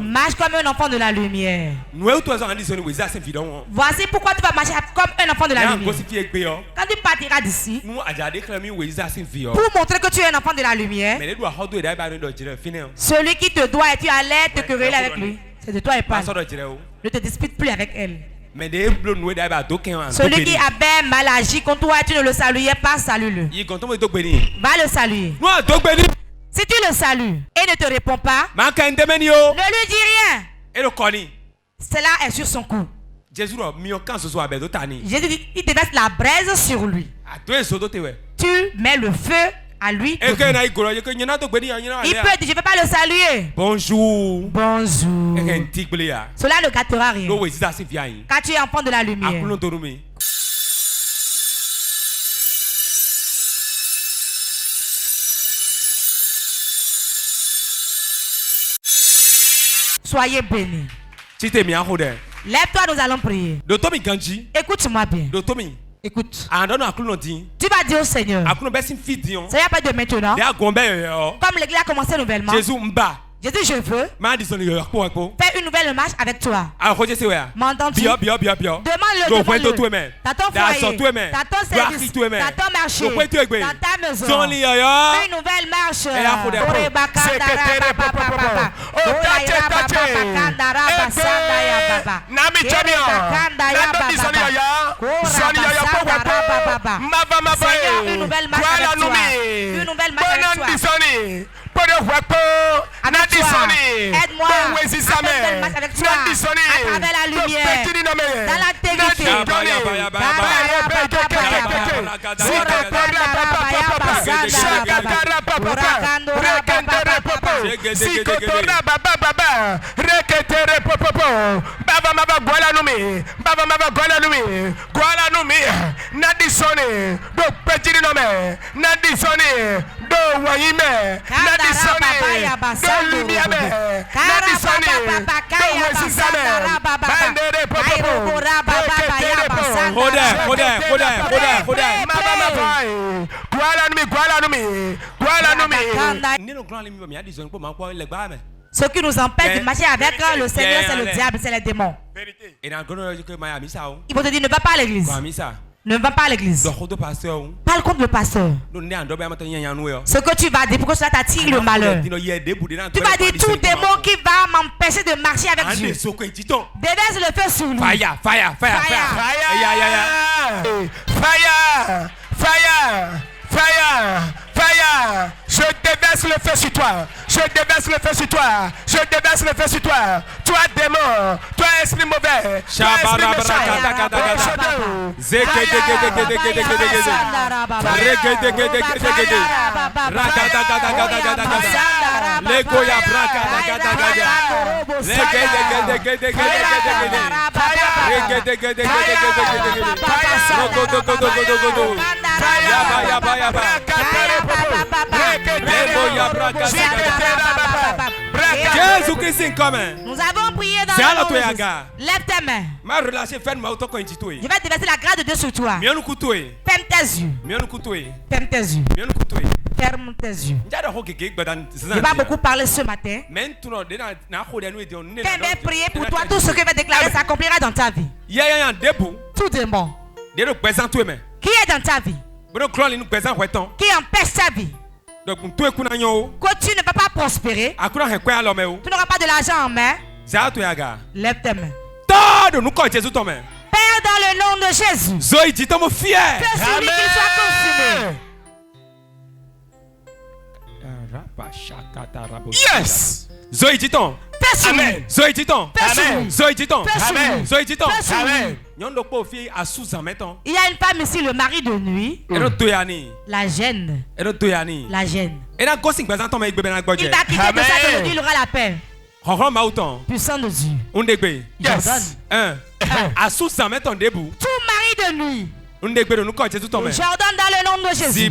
Marche comme un enfant de la lumière. Voici pourquoi tu vas marcher comme un enfant de la lumière. Quand tu partiras d'ici, pour montrer que tu es un enfant de la lumière, celui qui te doit et tu allais te quereller avec lui, c'est de toi et pas. Ne te dispute plus avec elle. Celui qui avait mal agi contre toi et tu ne le saluais pas, salue-le. Va le saluer. Si tu le salues et ne te réponds pas, ne lui dis rien. Cela est sur son cou. Jésus dit, il te verse la braise sur lui. Tu mets le feu à lui. Il peut dire, je ne vais pas le saluer. Bonjour. Bonjour. Cela ne gâtera rien. Car tu es enfant de la lumière. Soyez bénis. Lève-toi, nous allons prier. Écoute-moi bien. Écoute. Tu vas dire au Seigneur. Ça y a pas de maintenant. Comme l'église a commencé nouvellement. Jésus, je veux faire une nouvelle marche avec toi. M'entends-tu? Demande-le devant lui. Dans ton foyer, dans ton service, dans ton marché, dans ta maison. Une nouvelle marche. Une nouvelle marche avec toi. Une nouvelle marche avec toi. Aide-moi à faire une marche avec toi à travers la lumière, dans l'intégrité. Ce qui nous empêche de marcher avec le Seigneur, c'est le diable, c'est les démons. Ils vont te dire, ne va pas à l'église. Ne va pas à l'église. Parle contre le pasteur. Ce que tu vas dire, pourquoi cela t'attire le malheur. Tu vas dire tout démon qui va m'empêcher de marcher avec Dieu. Déverse le feu sur lui. Fire, fire, fire, fire, fire, fire, fire, fire. Je déverse le feu sur toi. Je déverse le feu sur toi. Je déverse le feu sur toi. Toi démon, toi esprit mauvais. Jésus-Christ comme. Nous avons prié dans le nom de Jésus. Lève tes mains. Je vais te verser la grâce de Dieu sur toi. Ferme tes yeux. Ferme tes yeux. Ferme tes yeux. Je vais beaucoup parler ce matin. Quand je vais prier pour toi, tout ce que je vais déclarer s'accomplira dans ta vie. Tout démon qui est dans ta vie, qui empêche ta vie, que tu ne vas pas prospérer, tu n'auras pas de l'argent en main, lève tes mains. Père, dans le nom de Jésus, que celui qui soit consumé. Yes. Zoé Titon. Amen. Zoé Titon. Amen. Zoé Titon. Amen. Zoé Titon. Amen. Il y a une femme ici, le mari de nuit. La gêne. La gêne. Il va quitter de ça aujourd'hui, il aura la paix. Puissant de Dieu. Yes. Tout mari de nuit. J'ordonne dans le nom de Jésus.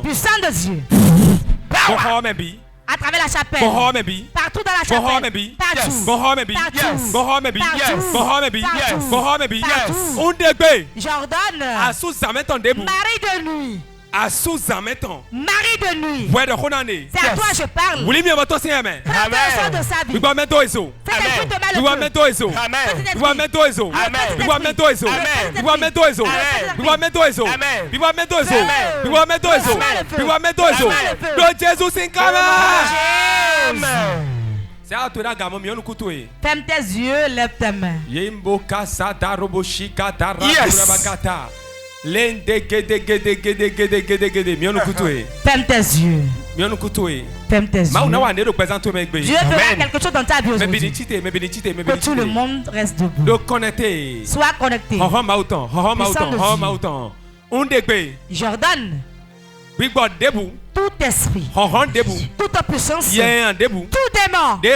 Puissant de Dieu. À travers la chapelle. Partout dans la chapelle. Partout. J'ordonne. Mari de nuit. Mari de nuit. C'est à toi je parle. Prends soin de sa vie. Fais qu'elle quitte ferme tes yeux, lève tes mains. Ferme tes yeux. Ferme tes yeux. Dieu fera quelque chose dans ta vie aujourd'hui. Que tout le monde reste debout. Sois connecté. J'ordonne. Tout esprit, toute puissance, tout démon qui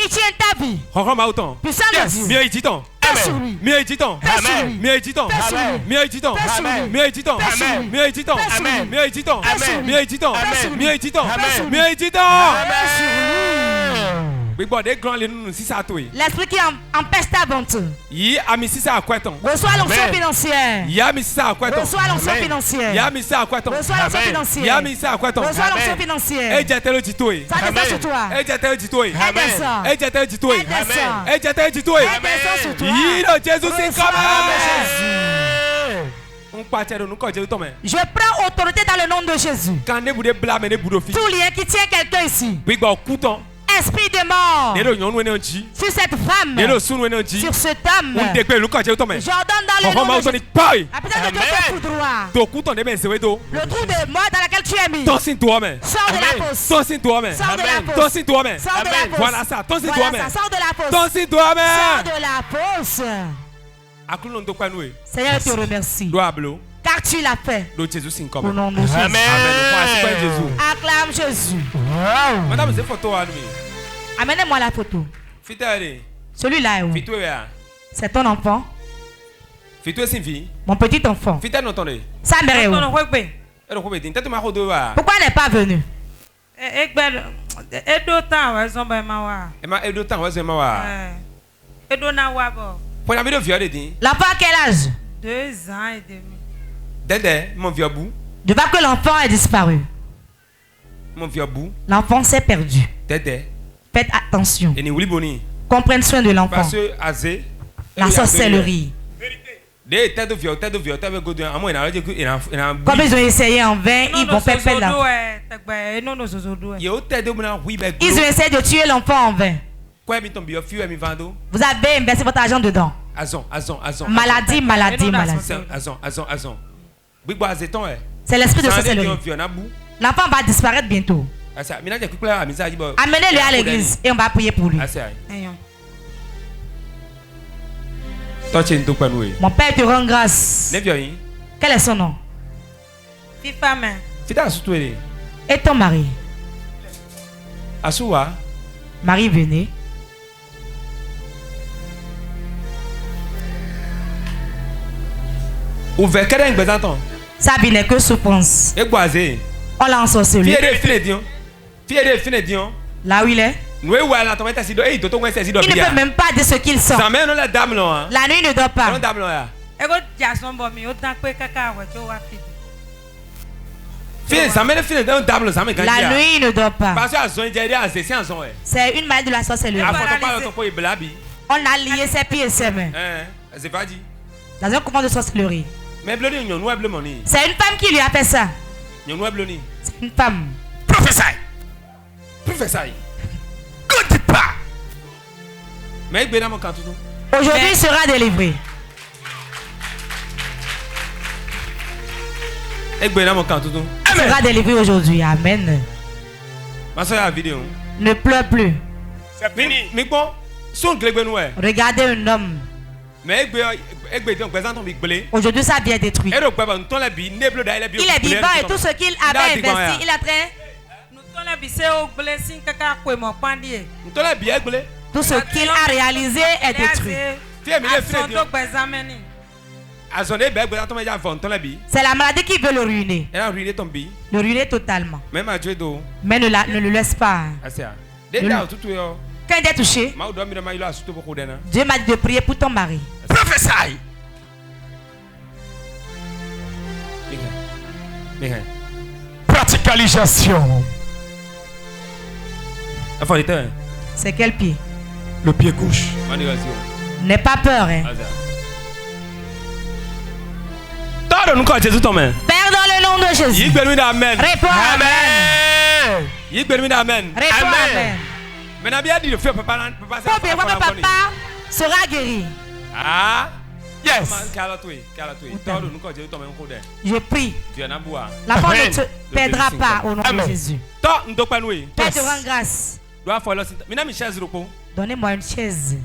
tient ta vie, puissant de Dieu. L'esprit qui empêche ta bonté. Reçois l'onction financière. Reçois l'onction financière. Reçois l'onction financière. Reçois l'onction financière. Ça descend sur toi. Elle descend. Elle descend sur toi. Je prends autorité dans le nom de Jésus. Tout lien qui tient quelqu'un ici. Esprit de mort sur cette femme, sur cet homme, j'ordonne dans le nom de Jésus. La puissance de Dieu te foudroie. Le trou de mort dans lequel tu es mis. Sors de la fosse. Sors de la fosse. Sors de la fosse. Voilà ça. Sors de la fosse. Sors de la fosse. Seigneur, je te remercie. Car tu l'as fait. Au nom de Jésus. Amen. Acclame Jésus. Madame, c'est photo à lui. Amenez-moi la photo. Celui-là est où? C'est ton enfant. Mon petit enfant. Sa mère est où? Pourquoi elle n'est pas venue? L'enfant a quel âge? 2 ans et demi. Je vois que l'enfant est disparu. L'enfant s'est perdu. Faites attention. Comprenez soin de l'enfant. La sorcellerie. Comme ils ont essayé en vain, ils vont faire perdre l'enfant. Ils ont essayé de tuer l'enfant en vain. Vous avez investi votre argent dedans. Maladie. C'est l'esprit de sorcellerie. L'enfant va disparaître bientôt. Amenez-le à l'église et on va prier pour lui. Mon père te rend grâce. Quel est son nom? Et ton mari? Marie, venez. Ça n'est que souffrance. On l'a ensorcelé. Là où il est, il ne peut même pas dire ce qu'il sent. La nuit il ne dort pas. La nuit il ne dort pas. C'est une maladie de la sorcellerie. On a lié ses pieds et ses mains dans un couvent de sorcellerie. C'est une femme qui lui a fait ça. C'est une femme. Prophesy. Good pas. Aujourd'hui, il sera délivré. Il sera délivré aujourd'hui. Amen. Ne pleure plus. C'est fini. Regardez un homme. Aujourd'hui, ça vient détruit. Il est vivant et tout ce qu'il avait investi, il a train. Tout ce qu'il a réalisé est détruit. C'est la maladie qui veut le ruiner. Le ruiner totalement. Mais ne le laisse pas. Quand il est touché, Dieu m'a dit de prier pour ton mari. Prophesy. Praticalisation. C'est quel pied? Le pied gauche. N'aie pas peur. Hein. Père, dans le nom de Jésus. Réponds Amen. Amen. Réponds Amen. Votre papa sera guéri. Ah. Yes. Je prie. La porte ne te perdra pas au nom de Jésus. Père, te rends grâce. Donnez-moi une chaise.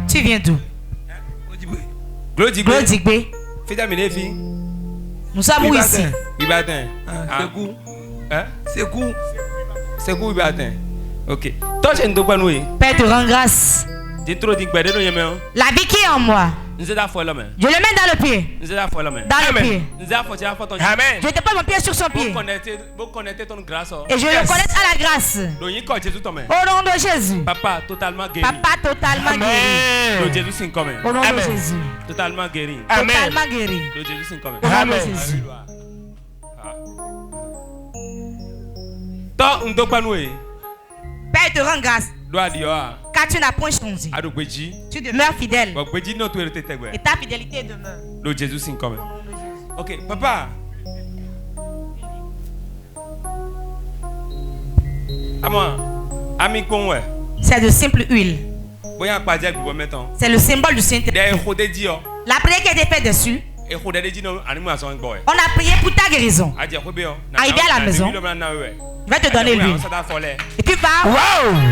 Tu viens d'où? Glodigbe. Nous sommes où ici? C'est où? Ok. Père, te rends grâce. La vie qui est en moi, je le mets dans le pied. Dans le pied. Amen. Je te pose mon pied sur son pied. Et je le connecte à la grâce. Au nom de Jésus. Papa totalement guéri. Papa totalement guéri. Au nom de Jésus. Totalement guéri. Totalement guéri. Au nom de Jésus. Père, te rends grâce. Car tu n'as point changé. Tu demeures fidèle. Et ta fidélité demeure. Ok, papa. C'est de simple huile. C'est le symbole du Saint-Esprit. La prière qui a été faite dessus. On a prié pour ta guérison. Arrivé à la maison, je vais te donner l'huile. Et tu vas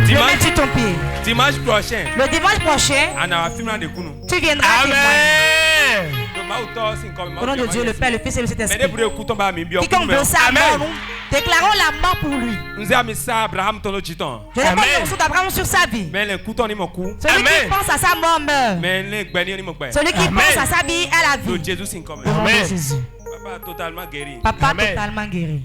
le mettre sur ton pied. Le dimanche prochain, tu viendras témoigner. Au nom de Dieu, le Père, le Fils et le Saint-Esprit. Quiconque veut ça, nous déclarons la mort pour lui. Je dépose le sang d'Abraham sur sa vie. Celui qui pense à sa mort meurt. Celui qui pense à sa vie à la vie. Au nom de Jésus. Papa totalement guéri. Papa totalement guéri.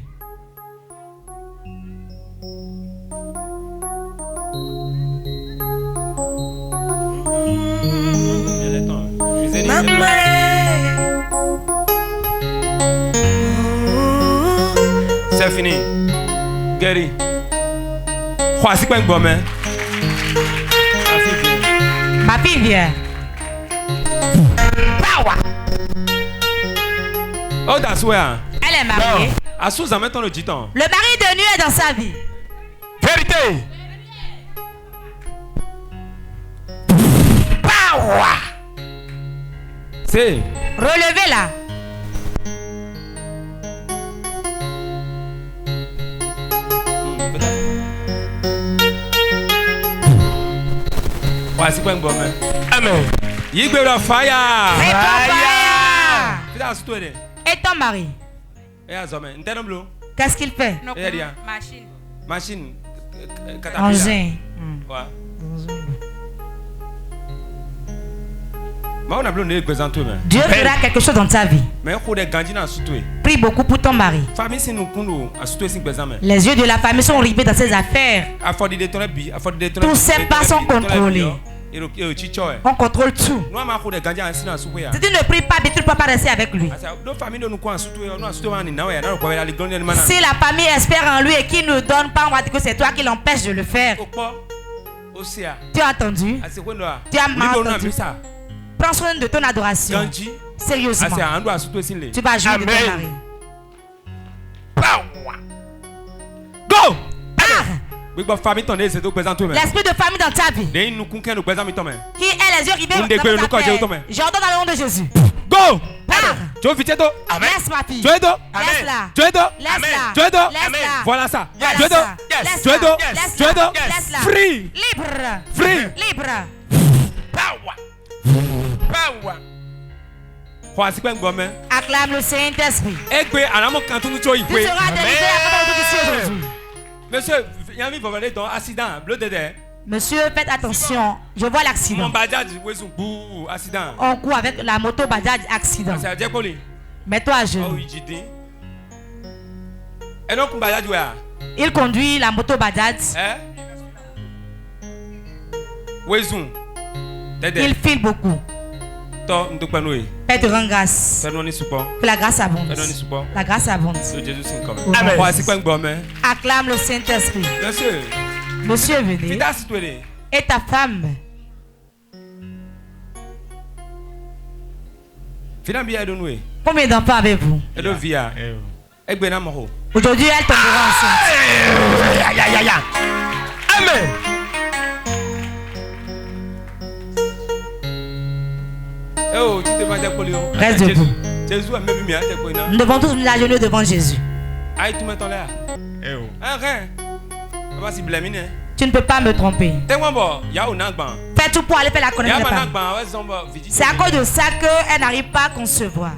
C'est fini. Guéri. Voici quoi bon mais. Ma fille vient. Oh, that's where. Elle est mariée. Le mari de nuit est dans sa vie. Vérité. C'est. Relevez-la. Voici quoi un bon mais. Amen. You go to fire. Fire. Et ton mari? Qu'est-ce qu'il fait? Machine. Engin. Dieu fera quelque chose dans ta vie. Prie Prie beaucoup pour ton mari. Les yeux de la famille sont rivés dans ses affaires. Tous ses pas sont contrôlés. On contrôle tout. Si tu ne pries pas, tu ne peux pas rester avec lui. Si la famille espère en lui et qu'il ne donne pas, on va dire que c'est toi qui l'empêche de le faire. Tu as entendu? Tu as mal entendu? Prends soin de ton adoration. Sérieusement. Tu vas jouer de ton mari. Go! L'esprit de famille dans ta vie. Qui est les yeux rivés dans ta terre. J'ordonne dans le nom de Jésus. Go! Laisse ma fille. Laisse-la. Laisse-la. Voilà ça. Laisse-la. Free. Libre. Acclame le Saint-Esprit. Tu seras délivré à travers tout ici aujourd'hui. Monsieur, faites attention. Je vois l'accident. On court avec la moto Bajaj accident. Mets-toi à genoux. Il conduit la moto Bajaj. Il file beaucoup. Père te rend grâce. Que la grâce abonde. La grâce abonde. Acclame le Saint-Esprit. Monsieur, venez. Et ta femme. Combien d'enfants avez-vous? Aujourd'hui, elle tombera enceinte. Amen. Reste debout. Nous devons tous nous agenouiller devant Jésus. Tu ne peux pas me tromper. Fais tout pour aller faire la connaissance. C'est à cause de ça qu'elle n'arrive pas à concevoir.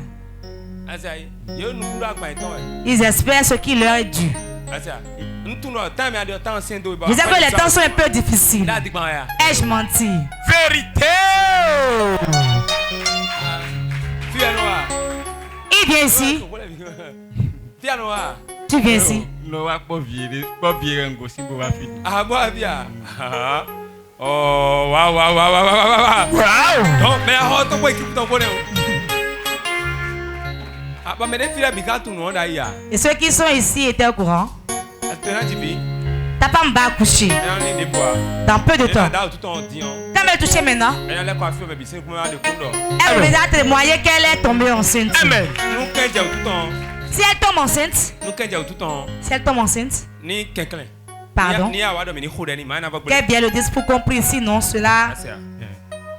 Ils espèrent ce qui leur est dû. Je sais que les temps sont un peu difficiles. Ai-je menti? Vérité. Il vient ici. Tu viens ici. Oh, wow. Et ceux qui sont ici étaient au courant. Ta femme va accoucher dans peu de temps. Quand elle est touchée maintenant, elle va témoigner qu'elle est tombée enceinte. Amen. Si elle tombe enceinte, pardon, qu'elle bien le dise pour comprendre, sinon cela,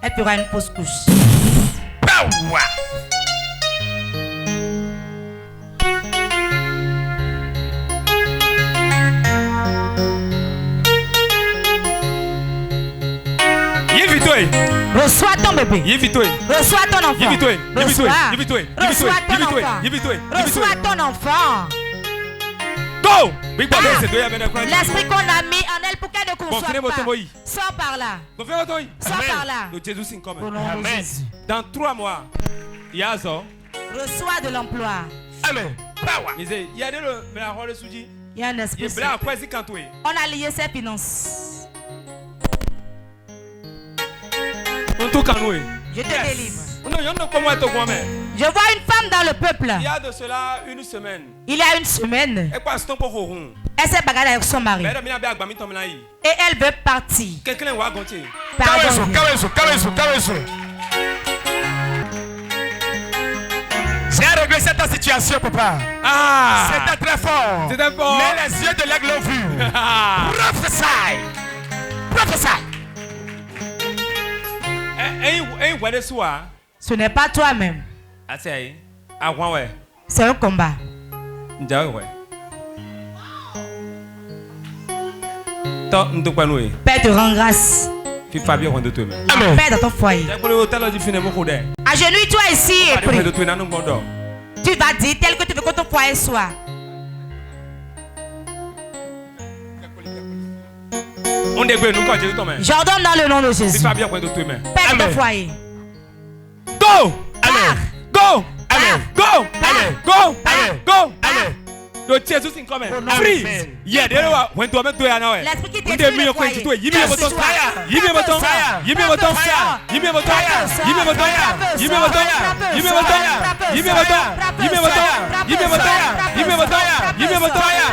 elle fera une fausse couche. Reçois ton bébé. Reçois ton enfant. Reçois ton enfant. Go! L'esprit qu'on a mis en elle pour qu'elle ne conçoive pas. Sors par là. Sors par là. Au nom de Jésus. Dans 3 mois, il y a ça. Reçois de l'emploi. Amen. Il y a un esprit. On a lié ses finances. Je te délivre. Je vois une femme dans le peuple. Il y a de cela une semaine. Il y a une semaine. Elle s'est bagarrée avec son mari. Et elle veut partir. Pardon. J'ai réglé cette situation, papa. Ah! C'était très fort. Mais les yeux de l'aigle l'ont vu. Prophesy. Ce n'est pas toi-même. C'est un combat. Père te rend grâce. Amen. Père dans ton foyer. Agenouille-toi ici et prie. Tu vas dire tel que tu veux que ton foyer soit. J'ordonne dans le nom de Jésus. Père dans ton foyer. Go! Amen. Go! Amen. Go! Allez. Go! Allez. Go! Allez. Do Jesus in come. Amen. Freeze! Yeah, there you are. When to amen to ya now. L'esprit qui When détruit they le me foyer. to it. Give me a button. Fire. Give me a button. Fire. Give me a button. Fire. Give me a button. Fire. Give me a button. Fire. Give me a button. Fire. Give me a button. Give me a button. Give me a button. Give me a button.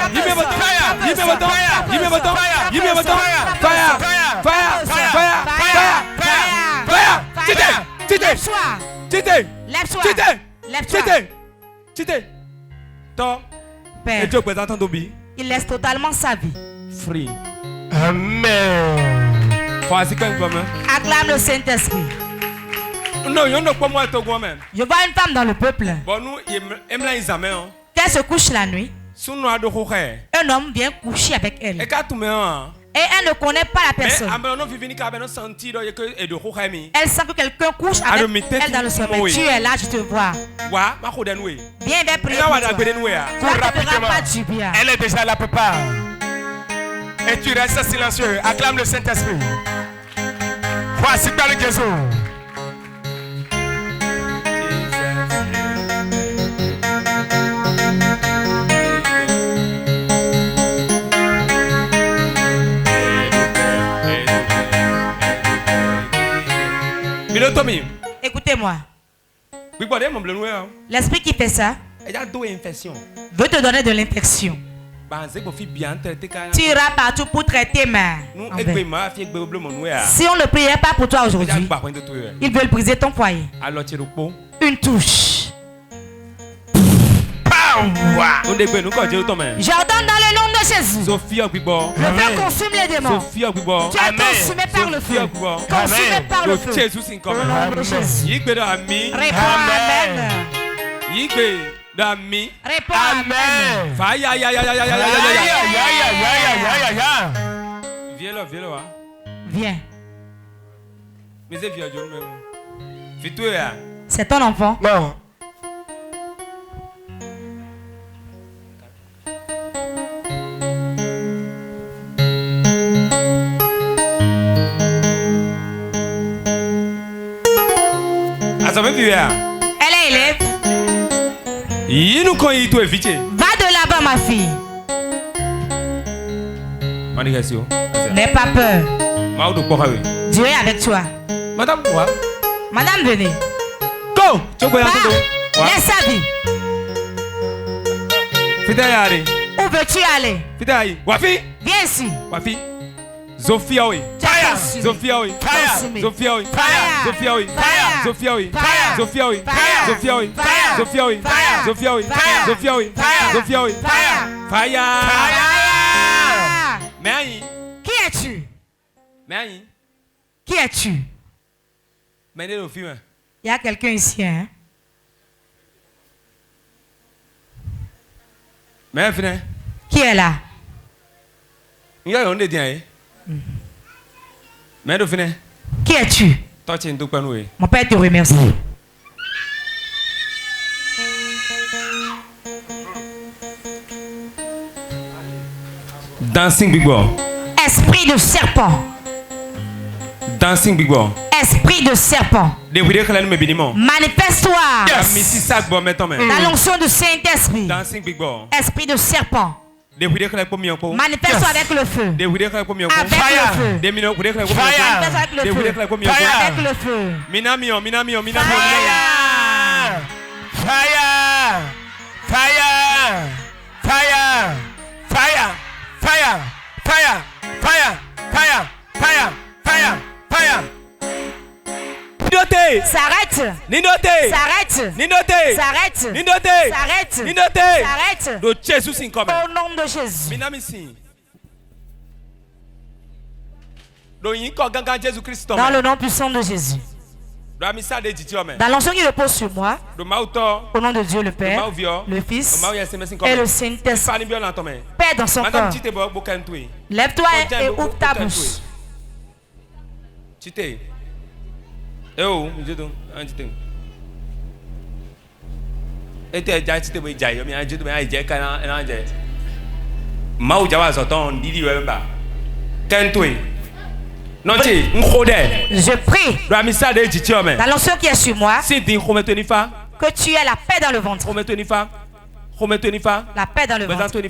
Give me a button. Give me a button. Give me a button. Give me a button. Give me a button. Give me a button. Fire! Fire! Fire! Fire! Fire! Tite! Tite! Lève-toi. Tite! Lève-toi. Tite! Lève-toi. Tite! Tite! Toi, et Père, Dieu présente d'obi. il laisse totalement sa vie. Free. Amen. Voici quand même. Acclame le Saint-Esprit. Non, il y a pas moi to même. Je vois une femme dans le peuple Bon nous aime la examen. qu'elle se couche la nuit. Sunu ado ko he. Un homme vient coucher avec elle. E ka tu me an. Et elle ne connaît pas la Mais personne. amelo no vivini ka be no senti do que e do ko he mi. Elle sent que quelqu'un couche Ado avec mi tete elle dans le sommeil. oui. Tu es là, je te vois. Wa ma ko den we. Viens, viens prier E pour wa da toi. gbede nu we a. Toi, tu ne feras Rapidement. pas du bien. Elle est déjà là, papa. Et tu restes silencieux. Acclame le Saint-Esprit. Voici par le Jésus. Bilotomi. Écoutez-moi. Bi gbode mo blenu e. L'esprit qui fait ça E ja do infection. veut te donner de l'infection. Ba nze ko fi bien traiter ka. Tu iras partout pour traiter ma. Nu en e vain. gbe ma fi gbe bleu mo nu e a. Si on ne priait pas pour toi E ja aujourd'hui, gba ko nto e. ils veulent briser ton foyer. Alo ti ropo. Une touche. On de gbe nu ko je to me. J'ordonne dans le nom de Jésus. Sophie ogbibo. Le feu consume les démons. Sophie ogbibo. Tu es Amen. consumé par le Sophie feu. ogbibo. Consumé par le Do feu. Jesus in come. Au nom de Jésus. Yi gbe do ami. Réponds Amen. Amen. Yi gbe do ami. Réponds Amen. Amen. Fa ya ya ya ya ya ya ya Aïe, ya aïe, ya. aïe, aïe, aïe, aïe, aïe, aïe. Viens là wa. Viens. Mais c'est vieux John même. Fitou ya. C'est ton enfant. Non. Asa me vieux ya. Elle est élève. Yi nu kon yi to evite. Va de là-bas, ma fille. Mani gasio. N'aie pas peur. Ma do ko hawe. Dieu est avec toi. Madame wa. Madame, venez. Go. Choko ya Va. to. Wa. Laisse sa vie. Fita ya re. Où veux-tu aller? Fita yi. Wa fi. Viens ici. Wa fi. Zofia we. Tu es consumé. Zofia we. Consumé. Zofia we. Fire. Zofia we. Fire. Zofia we. Fire. Zofia we. Fire. Zofia we. Fire. Zofia we. Fire. Zofia we. Fire. Zofia we. Fire. Zofia we. Fire. Fire. Ah. Mais ayi. Qui es-tu? Mais ayi. Qui es-tu? Mais ne lo fi me. Il y a quelqu'un ici, hein? Mais fine. Qui est là? Il y a on de dia e. Mais do fine. Qui es-tu? Touch in do panu e. Mon père te remercie. Dancing big boy. Esprit de serpent. Dancing big boy. Esprit de serpent. De wide kala me binimo. Manifeste-toi. Mi si sac bo meton me. Dans l'onction du Saint-Esprit. Dancing big boy. Esprit de serpent. De wide kala po mi onko. Manifeste-toi avec le feu. De wide kala po mi onko. Avec le feu. De mi no wide kala po mi Fire. onko. Manifeste avec De le wide feu. kala po mi Fire. onko. Avec le feu. Minami on. Fire. Fire. Fire. Fire. Fire. Fire. Fire. Fire. Fire. Fire. Fire. Fire. Ninote. S'arrête. Ninote. S'arrête. Ninote. S'arrête. Ninote. S'arrête. Ninote. S'arrête. Do Jesus in come. Au nom de Jésus. Minami si. Do yin ko gangan Jesus Christ to. Dans le nom puissant de Jésus. Do amisa de jiti o me. Dans l'onction qui repose sur moi. Do mauto. Au nom de Dieu le Père, Do mauvio. le Fils Do mau yesi mesin et come. le Saint-Esprit. Fani bi on to me. Paix dans son Madame corps. Chite bo bo kan tui. Lève-toi et ouvre ta bouche. Chite. Eu, me dido, antes tem. Ete ja chite bo ja yo mi anju do me ai je kana na je. Mau jawa so ton didi we ba. Kan tui. Non ti, nkode. Je prie Do amisa de jiti o me. dans l'onction qui est sur moi. Si din khome to ni fa. Que tu aies la paix dans le ventre. La paix dans le ventre.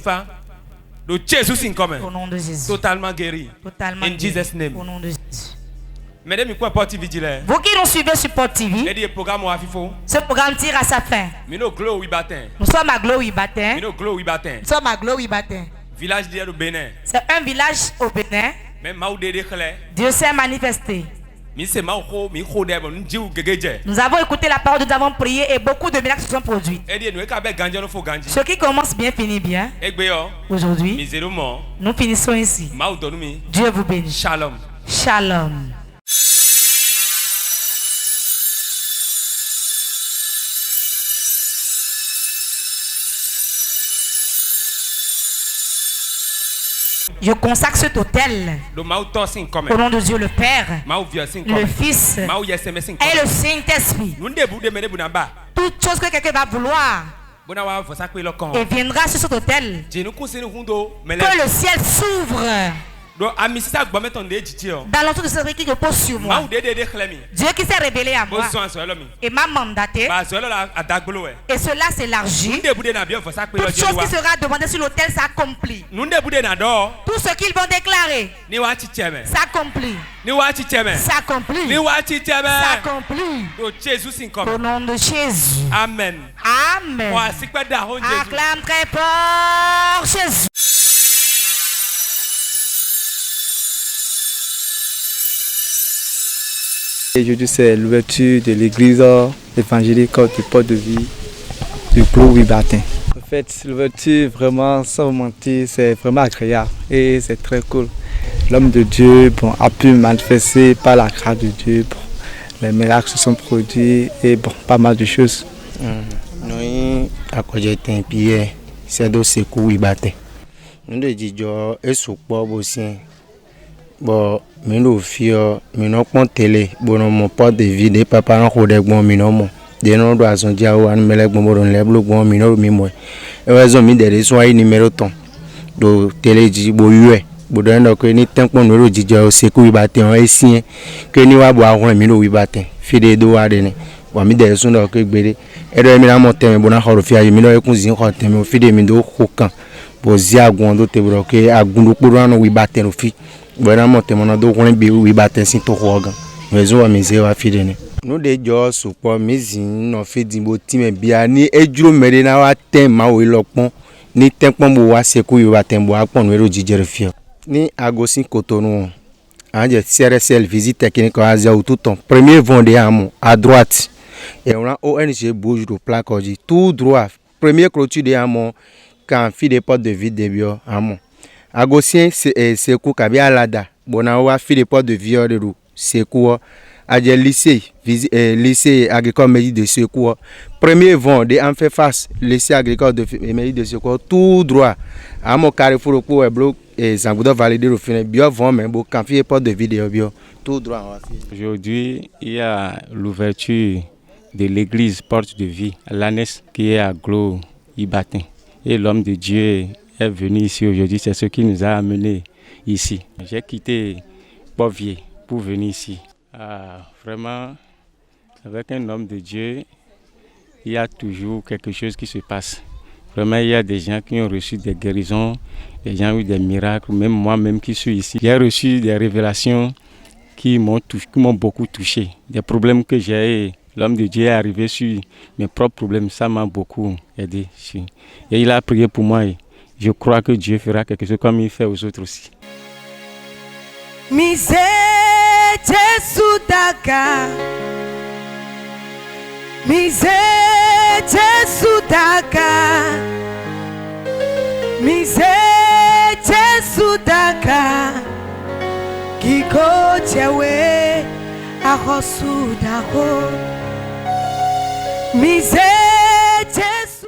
Au nom de Jésus. Totalement guéri. Totalement In guéri. Jesus' name. Au nom de Jésus. Mesdames, Vous qui nous suivez sur Port TV, ce programme tire à sa fin. Nous sommes à Glory Batin. Nous sommes à Glory Batin. C'est un village au Bénin. Dieu s'est manifesté. Nous avons écouté la parole, nous avons prié et beaucoup de miracles se sont produits. Ce qui commence bien finit bien. Aujourd'hui, nous finissons ici. Dieu vous bénisse. Shalom. Shalom. Je consacre cet hôtel au nom de Dieu le Père, le Fils et le Saint-Esprit. Toute chose que quelqu'un va vouloir et viendra sur cet hôtel, que le ciel s'ouvre. Dans l'entour de ce qui repose sur moi, Dieu qui s'est révélé à moi et m'a mandaté, et cela s'élargit. Toute chose qui sera demandée sur l'autel s'accomplit. Tout ce qu'ils vont déclarer s'accomplit. S'accomplit. Au nom de Jésus. Amen. Amen. Acclame très fort Jésus. Aujourd'hui, c'est l'ouverture de l'église évangélique du Port de Vie du Glory Batin. En fait, l'ouverture, vraiment, sans vous mentir, c'est vraiment agréable et c'est très cool. L'homme de Dieu a pu manifester par la grâce de Dieu. Les miracles se sont produits et pas mal de choses. Nous avons Pierre, c'est de ce Glory Batin. Nous avons dit que c'est aussi. Bon, nous avons télé, mon porte de vie, des papas n'ont pas de bon minimum. Des noms d'oiseaux diables, un mêlé bon bon les blocs bon minimum mimo. Et ils ont mis des soins numéro ton. De télé dit boyue, boudin donc ni tant qu'on nous dit que c'est quoi batter un sien que ni va boire un minimum batter. Fidèle do adene. Bon mi des soins donc gbélé. Et de mi la monter mais bon na horofia mi no ekunzi ko teme fidèle mi do kokan. Bo zia gondo te bloqué a gundu pour no wi batter no fi. Bueno, mon do on bi wi batin sin to hogan. Mezo amize wa fidene. No de jo supo mizin no fi dimbo time bia ni ejuro mere na wa ten ma we lokpon ni tenpon bo wa seku wi batin bo apon no ero jijere fi. Ni agosin Cotonou. Anje CRSL visite technique Asia ou tout temps. Premier vendé à droite. Et on a ONG bouge de plaque tout droit. Premier clôture de amont quand fi des portes de vide de bio amont. Agosien c'est coup kabia lada bonawa fi des portes de viol de roux c'est quoi à lycée lycée agricole médical de secours premier vent de en fait face lycée agricole de médical de secours tout droit à mon carrefour pour le bloc et Zangudo validé le fin bio vent mais bon quand fi porte de vidéo bio tout droit. Aujourd'hui il y a l'ouverture de l'église Porte de Vie à l'ANES qui est à Glory Batin et l'homme de Dieu est venu ici aujourd'hui, c'est ce qui nous a amenés ici. J'ai quitté Bovier pour venir ici. Vraiment, avec un homme de Dieu, il y a toujours quelque chose qui se passe. Vraiment, il y a des gens qui ont reçu des guérisons, des gens qui ont eu des miracles, même moi-même qui suis ici. J'ai reçu des révélations qui m'ont beaucoup touché. Des problèmes que j'ai, l'homme de Dieu est arrivé sur mes propres problèmes, ça m'a beaucoup aidé. Et il a prié pour moi. Je crois que Dieu fera quelque chose comme il fait aux autres aussi. Mise Jesu daga, mise Jesu daga, mise Jesu daga, kiko chewe ahosu dago, mise